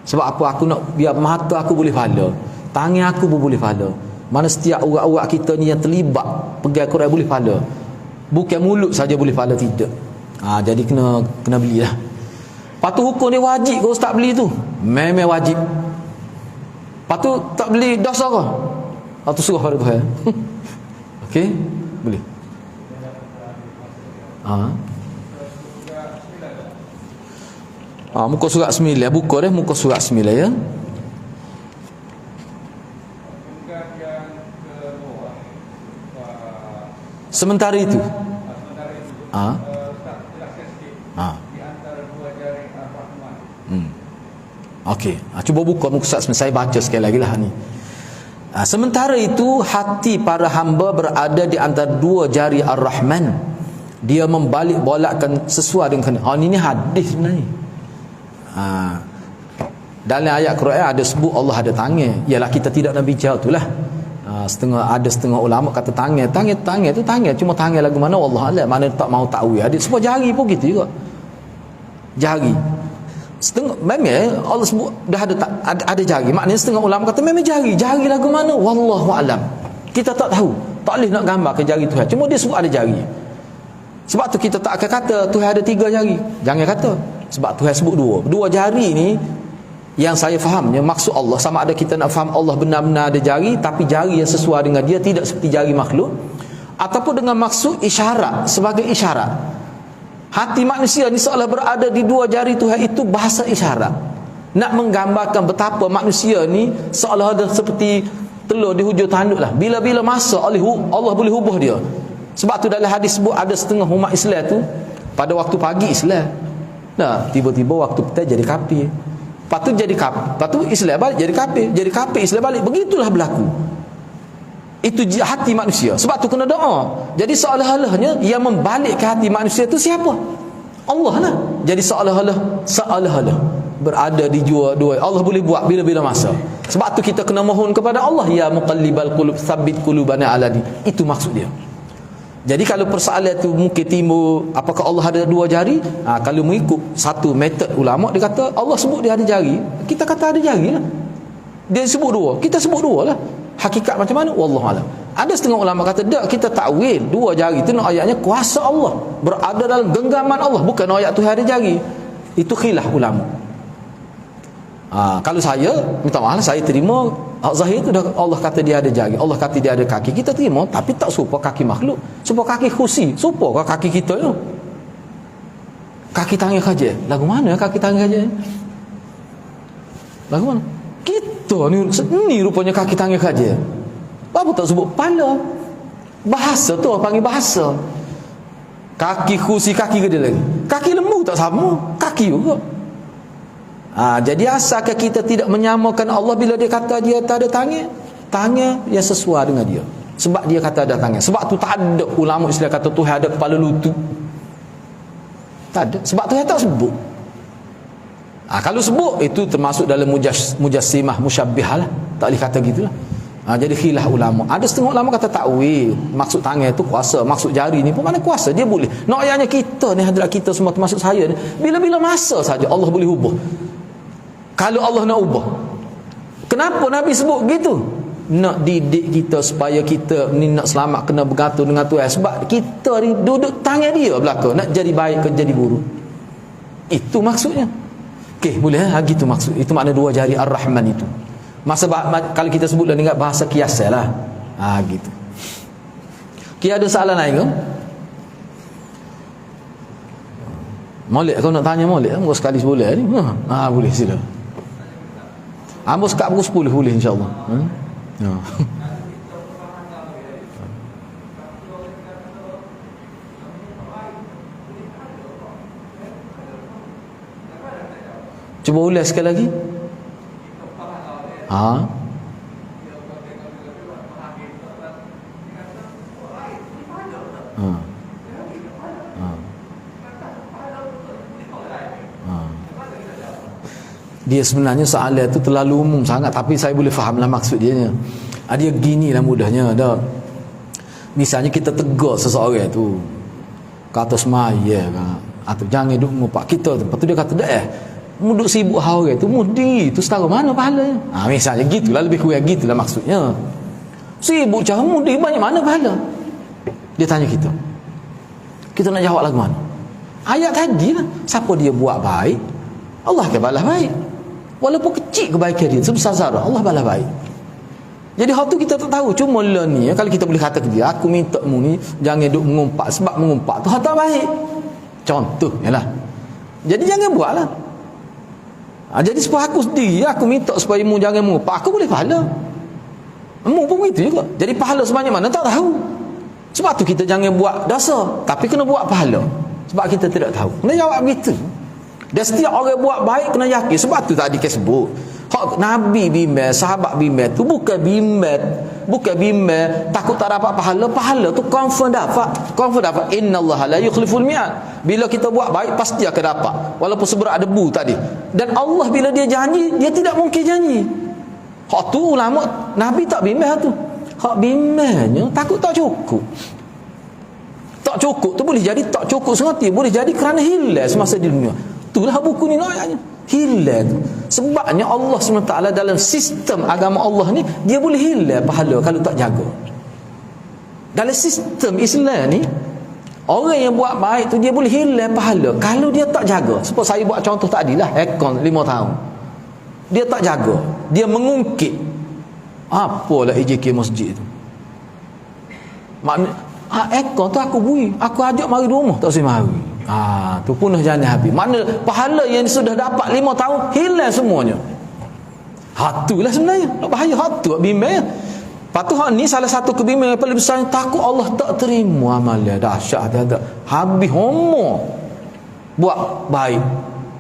Sebab apa? Aku nak biar mata aku boleh pahala, tangan aku pun boleh pahala. Mana setiap urat-urat kita ni yang terlibat pegang Quran boleh pahala. Bukan mulut saja boleh pahala, tidak. Jadi kena belilah. Lepas tu hukum dia wajib ke ustaz beli tu? Memang wajib. Lepas tu tak beli dosa ke? Atau suruh pada Tuhan. Okey, boleh. Muka surat 9, buka dah muka surat 9 ya. Sementara itu. Okey, cuba buka muka surat 9. Saya baca sekali lagi lah ni. Sementara itu hati para hamba berada di antara dua jari Ar-Rahman. Dia membalik bolakkan sesuai dengan ini hadis sebenarnya. Dalam ayat Quran ada sebut Allah ada tangan. Ialah kita tidak nak bicara itulah. Setengah ulama kata tangan tu tangan, cuma tangan lagu mana wallah alam, mana tak mau tahu. Ada sebut jari pun gitu juga. Jari. Setengah memang Allah sebut dah ada jari. Maknanya setengah ulama kata memang jari lagu mana wallahu alam. Kita tak tahu. Tak boleh nak gambar ke jari Tuhan. Cuma dia sebut ada jari. Sebab tu kita tak akan kata Tuhan ada 3 jari. Jangan kata. Sebab Tuhan sebut 2. 2 jari ni yang saya fahamnya maksud Allah, sama ada kita nak faham Allah benar-benar ada jari, tapi jari yang sesuai dengan dia, tidak seperti jari makhluk, ataupun dengan maksud isyarat, sebagai isyarat. Hati manusia ni seolah berada di 2 jari Tuhan, itu bahasa isyarat. Nak menggambarkan betapa manusia ni seolah ada seperti telur di hujung tanduk lah. Bila-bila masa Allah boleh hubah dia. Sebab tu dalam hadis sebut ada setengah umat Islam tu pada waktu pagi Islam. Nah, tiba-tiba waktu petang jadi kafir. Lepas tu jadi kafir. Lepas tu Islam balik jadi kafir. Jadi kafir Islam balik. Begitulah berlaku. Itu hati manusia. Sebab tu kena doa. Jadi seolah-olahnya yang membalik ke hati manusia tu siapa? Allah lah. Jadi seolah-olah berada di dua. Allah boleh buat bila-bila masa. Sebab tu kita kena mohon kepada Allah, ya muqallibal qulub tsabbit qulubana ala din. Itu maksud dia. Jadi kalau persoalan tu mungkin timbul apakah Allah ada 2 jari? Kalau mengikut satu metod ulama, dia kata Allah sebut dia ada jari, kita kata ada jari lah. Dia sebut 2, kita sebut 2 lah. Hakikat macam mana? Wallahualam. Ada setengah ulama kata tak, kita takwil 2 jari itu ayatnya kuasa Allah, berada dalam genggaman Allah, bukan ayat Tuhan ada jari. Itu khilaf ulama. Kalau saya minta maaf, saya terima zahir itu dah Allah kata dia ada jari, Allah kata dia ada kaki, kita terima, tapi tak serupa kaki makhluk, serupa kaki khusi, serupa kaki kita tu. Kaki tangan saja. Lagu mana kaki tangan saja? Lagu mana? Kita ni rupanya kaki tangan saja. Apa tak sebut kepala? Bahasa tu orang panggil bahasa. Kaki khusi, kaki gede lagi. Kaki lembu tak sama, kaki juga. Jadi asalkan kita tidak menyamakan Allah bila dia kata dia tak ada tangan yang sesuai dengan dia. Sebab dia kata ada tangan. Sebab tu tak ada ulama Islam kata Tuhan ada kepala lutut. Tak ada. Sebab Tuhan tak sebut. Kalau sebut itu termasuk dalam mujassimah, musyabbihah lah. Tak boleh kata gitulah. Jadi khilaf ulama. Ada setengah ulama kata takwil, maksud tangan itu kuasa, maksud jari ni pun mana kuasa, dia boleh. Nak ayatnya kita ni, hadirat kita semua termasuk saya ni, bila-bila masa saja Allah boleh ubah. Kalau Allah nak ubah, kenapa Nabi sebut gitu? Nak didik kita supaya kita ni nak selamat, kena bergantung dengan Tuhan. Sebab kita ni duduk tangan dia belaka, nak jadi baik ke jadi buruk. Itu maksudnya. Okey, boleh gitu maksud. Itu makna 2 jari Ar-Rahman itu. Kalau kita sebut dengan bahasa kiasan lah. Gitu. Ada soalan lain ke? Molek kau nak tanya molek? Kau sekali sebulan ni. Boleh sila. Ambo sekat pukul 10 boleh insya-Allah. Cuba ulas sekali lagi. Dia sebenarnya soalan itu terlalu umum sangat, tapi saya boleh fahamlah maksud dia. Dia ginilah mudahnya dah. Misalnya kita tegur seseorang tu kata semaya kan, atau jangan duduk mengupak kita tu, lepas tu dia kata duduk sibuk hal orang tu mudi tu setara mana pahalanya. Misalnya gitulah, lebih kurang gitulah maksudnya. Sibuk cara mudi banyak mana pahala. Dia tanya kita nak jawab lagu mana? Ayat tadi lah, siapa dia buat baik Allah akan balas baik. Walaupun kecil kebaikan dia sebesar zarah, Allah balas baik. Jadi hal tu kita tak tahu. Cuma lah ni kalau kita boleh kata ke dia, aku minta mu ni jangan duk mengumpat, sebab mengumpat tu hal tak baik. Contoh yalah. Jadi jangan buatlah. Jadi sebab aku sendiri aku minta supaya mu jangan mengumpat, aku boleh pahala. Mu pun begitu juga. Jadi pahala sebanyak mana tak tahu. Sebab tu kita jangan buat dosa, tapi kena buat pahala. Sebab kita tidak tahu. Kena jawab begitu. Dan setiap orang buat baik kena yakin. Sebab tu tadi kita sebut Hak Nabi bimbang, sahabat bimbang tu bukan bimbang takut tak dapat pahala tu confirm dapat. Innallaha la yukhliful mi'ad. Bila kita buat baik pasti akan dapat walaupun seberat debu tadi. Dan Allah bila dia janji, dia tidak mungkin janji. Hak tu ulama Nabi tak bimbang tu. Hak bimbangnya takut tak cukup. Tak cukup tu boleh jadi tak cukup sengaja, boleh jadi kerana hilang semasa di dunia. Itulah buku ni ayatnya. Hilang tu. Sebabnya Allah SWT dalam sistem agama Allah ni, dia boleh hilang pahala kalau tak jaga. Dalam sistem Islam ni, orang yang buat baik tu dia boleh hilang pahala kalau dia tak jaga. Seperti saya buat contoh tadi lah, akon 5 tahun. Dia tak jaga, dia mengungkit. Apalah EJK masjid tu. Makna akon tu aku bui, aku ajak mari rumah tak usah mari. Tu punah jana habis. Mana pahala yang sudah dapat 5 tahun hilang semuanya. Itulah sebenarnya bahaya. Hatu bimbang. Patu hak ni salah satu kebimbangan yang paling besar, takut Allah tak terima amalan. Dahsyat ada. Habis homo buat baik.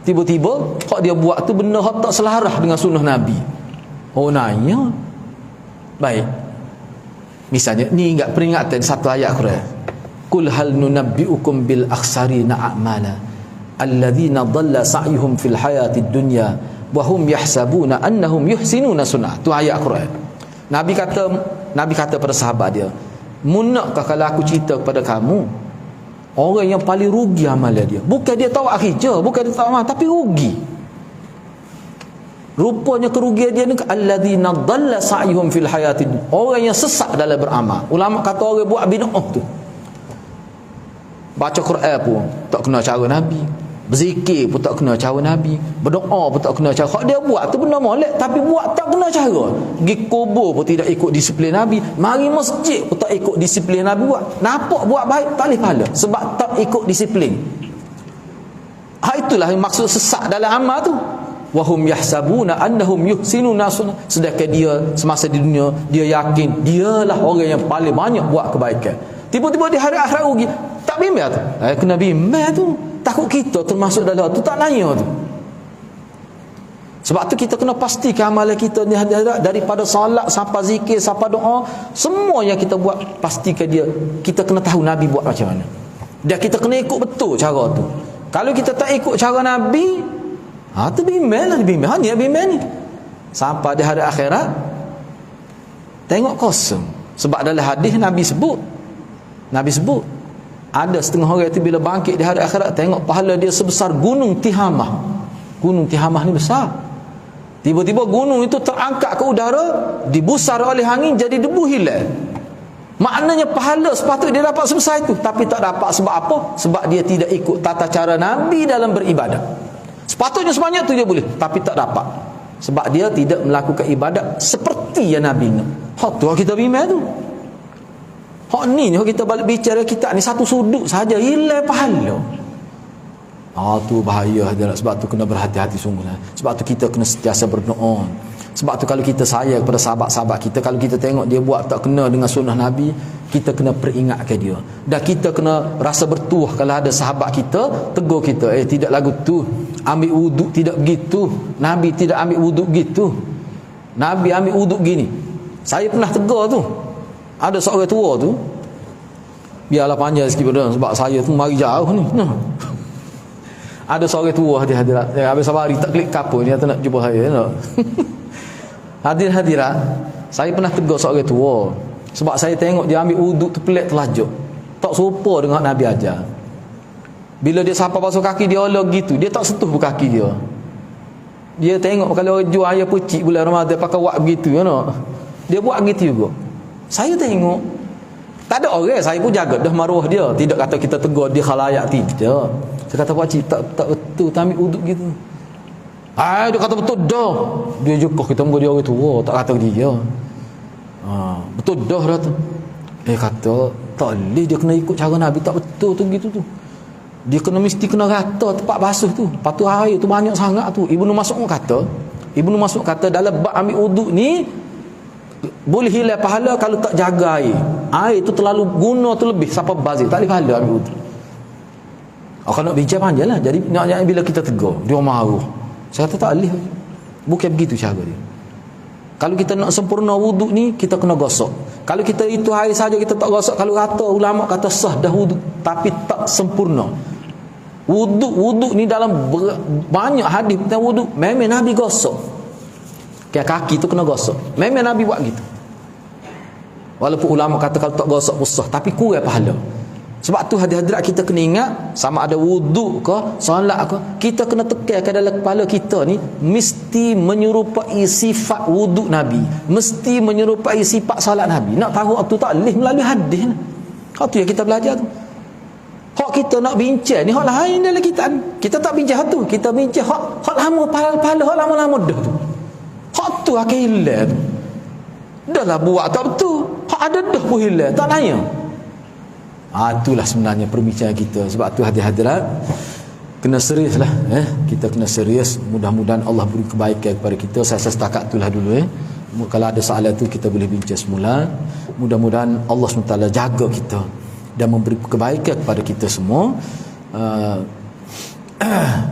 Tiba-tiba hak dia buat tu benda hak tak selarah dengan sunnah Nabi. Oh nanya. Baik. Misalnya ni enggak peringatan satu ayat Quran. Qul hal nunabbiukum bil akhsarina a'mala alladhina dhalla sa'yuhum fil hayatid dunya wa hum yahsabuna annahum yuhsinuna sun'a. Tu ayat Quran. Nabi kata pada sahabat dia, "Munakkah kalau aku cerita kepada kamu orang yang paling rugi amalan dia? Bukan dia tahu akhir, bukan dia tahu amal, tapi rugi. Rupanya kerugian dia ni alladhina dhalla sa'yuhum fil hayatid dunya." Orang yang sesat dalam beramal. Ulama kata orang buat bid'ah tu, baca Quran pun tak kena cara Nabi, berzikir pun tak kena cara Nabi, berdoa pun tak kena cara. Hak dia buat tu benda molek tapi buat tak kena cara. Pergi kubur pun tidak ikut disiplin Nabi, mari masjid pun tak ikut disiplin Nabi buat. Nampak buat baik tak boleh pahala sebab tak ikut disiplin. Itulah yang maksud sesak dalam amal tu. Wahum yahsabuna annahum yuhsinuna sunna. Sedangkan dia semasa di dunia dia yakin dialah orang yang paling banyak buat kebaikan. Tiba-tiba di hari akhirat rugi. Tak bimbang tu. Kena bimbang tu. Takut kita termasuk dalam tu, tak nanya tu. Sebab tu kita kena pastikan amalan kita ni daripada salat sampai zikir sampai doa, semua yang kita buat pastikan dia, kita kena tahu Nabi buat macam mana. Dan kita kena ikut betul cara tu. Kalau kita tak ikut cara Nabi, tu bimbang lah, bimbang. Ni bimbang ni. Sampai di hari akhirat tengok kosong. Sebab dalam hadis Nabi sebut ada setengah orang itu bila bangkit di hari akhirat tengok pahala dia sebesar gunung Tihamah. Gunung Tihamah ni besar. Tiba-tiba gunung itu terangkat ke udara, dibusar oleh angin jadi debu hilang. Maknanya pahala sepatutnya dia dapat sebesar itu, tapi tak dapat sebab apa? Sebab dia tidak ikut tata cara Nabi dalam beribadat. Sepatutnya sebanyak itu dia boleh, tapi tak dapat sebab dia tidak melakukan ibadat seperti yang Nabi nak. Hak tu kita bimbang tu. Hak ni kita balik bicara kita ni satu sudut saja hilang pahala. Tu bahaya hadirat. Sebab tu kena berhati-hati sungguhlah. Sebab tu kita kena sentiasa berdoa. Sebab tu kalau kita sayang kepada sahabat-sahabat kita, kalau kita tengok dia buat tak kena dengan sunnah Nabi, kita kena peringatkan dia. Dan kita kena rasa bertuah kalau ada sahabat kita tegur kita, tidak lagu tu, ambil wuduk tidak begitu, Nabi tidak ambil wuduk begitu, Nabi ambil wuduk gini. Saya pernah tegur tu. Ada seorang tua tu, biarlah panjang sikit pada sebab saya tu mari jauh ni. Ada seorang tua hadirat. Habis sabari tak klik kapur ni, tak nak jumpa saya. Hadirat, saya pernah tegur seorang tua sebab saya tengok dia ambil wuduk tu pelik terlajuk, tak serupa dengan Nabi ajar. Bila dia sampai basuh kaki dia olah gitu, dia tak sentuh kaki dia. Dia tengok kalau jual ayam pecik bulan Ramadan pakai wak begitu, dia buat gitu juga. Saya tengok tak ada orang, saya pun jaga dah maruah dia, tidak kata kita tegur dia khalayak, tidak. Saya kata pakcik tak betul tak ambil wuduk gitu. Dia kata betul dah. Dia juga kita muka dia orang tua, tak kata dia. Betul dah tu. Dia kata tak boleh, dia kena ikut cara Nabi, tak betul tu gitu tu. Dia mesti kena rata tempat basuh tu. Patu air tu banyak sangat tu. Ibnu Mas'ud kata dalam bab ambil wuduk ni boleh hilang pahala kalau tak jaga air. Air tu terlalu guna tu lebih sampai bazir, tak boleh pahala ambil wuduk. Kalau nak bincang panjang lah. Jadi nak bila kita tegur dia marah. Saya kata tak boleh. Bukan begitu cara dia. Kalau kita nak sempurna wuduk ni, kita kena gosok. Kalau kita itu air saja kita tak gosok, kalau kata ulama kata sah dah wuduk, tapi tak sempurna. Wuduk ni dalam banyak hadis tentang wuduk, memang Nabi gosok. Kayak kaki tu kena gosok. Memang Nabi buat gitu. Walaupun ulama kata kalau tak gosok pun sah, tapi kurang pahala. Sebab tu hadirat kita kena ingat, sama ada wuduk ke, solat ke, kita kena tekankan dalam kepala kita ni mesti menyerupai sifat wuduk Nabi, mesti menyerupai sifat solat Nabi. Nak tahu tu tak boleh melalui hadis. Hak tu yang kita belajar tu. Hak kita nak bincang ni hak lain dalam kita. Kita tak bincang hak tu, kita bincang hak lama pahala hak lama-lama dah tu. Hak tu akan hilang tu. Dah lah buat tak betul. Hak ada dah pun hilang, tak nanya. Itulah sebenarnya perbincangan kita. Sebab tu hadirat kena serius lah. Kita kena serius. Mudah-mudahan Allah beri kebaikan kepada kita. Saya setakat itulah dulu. Kalau ada soalan tu kita boleh bincang semula. Mudah-mudahan Allah SWT jaga kita dan memberi kebaikan kepada kita semua.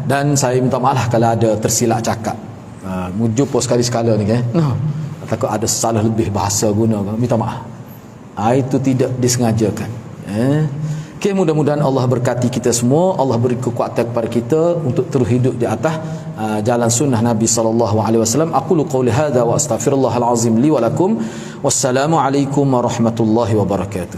Dan saya minta maaf kalau ada tersilap cakap. Jumpa sekali-sekala ni kan. Takut ada salah lebih bahasa guna. Minta maaf. Itu tidak disengajakan. Okay, mudah-mudahan Allah berkati kita semua, Allah beri kekuatan kepada kita untuk terus hidup di atas jalan sunnah Nabi sallallahu alaihi wasallam. Aqulu qouli hadza wa astaghfirullahal azim li wa lakum. Wassalamu alaikum warahmatullahi wabarakatuh.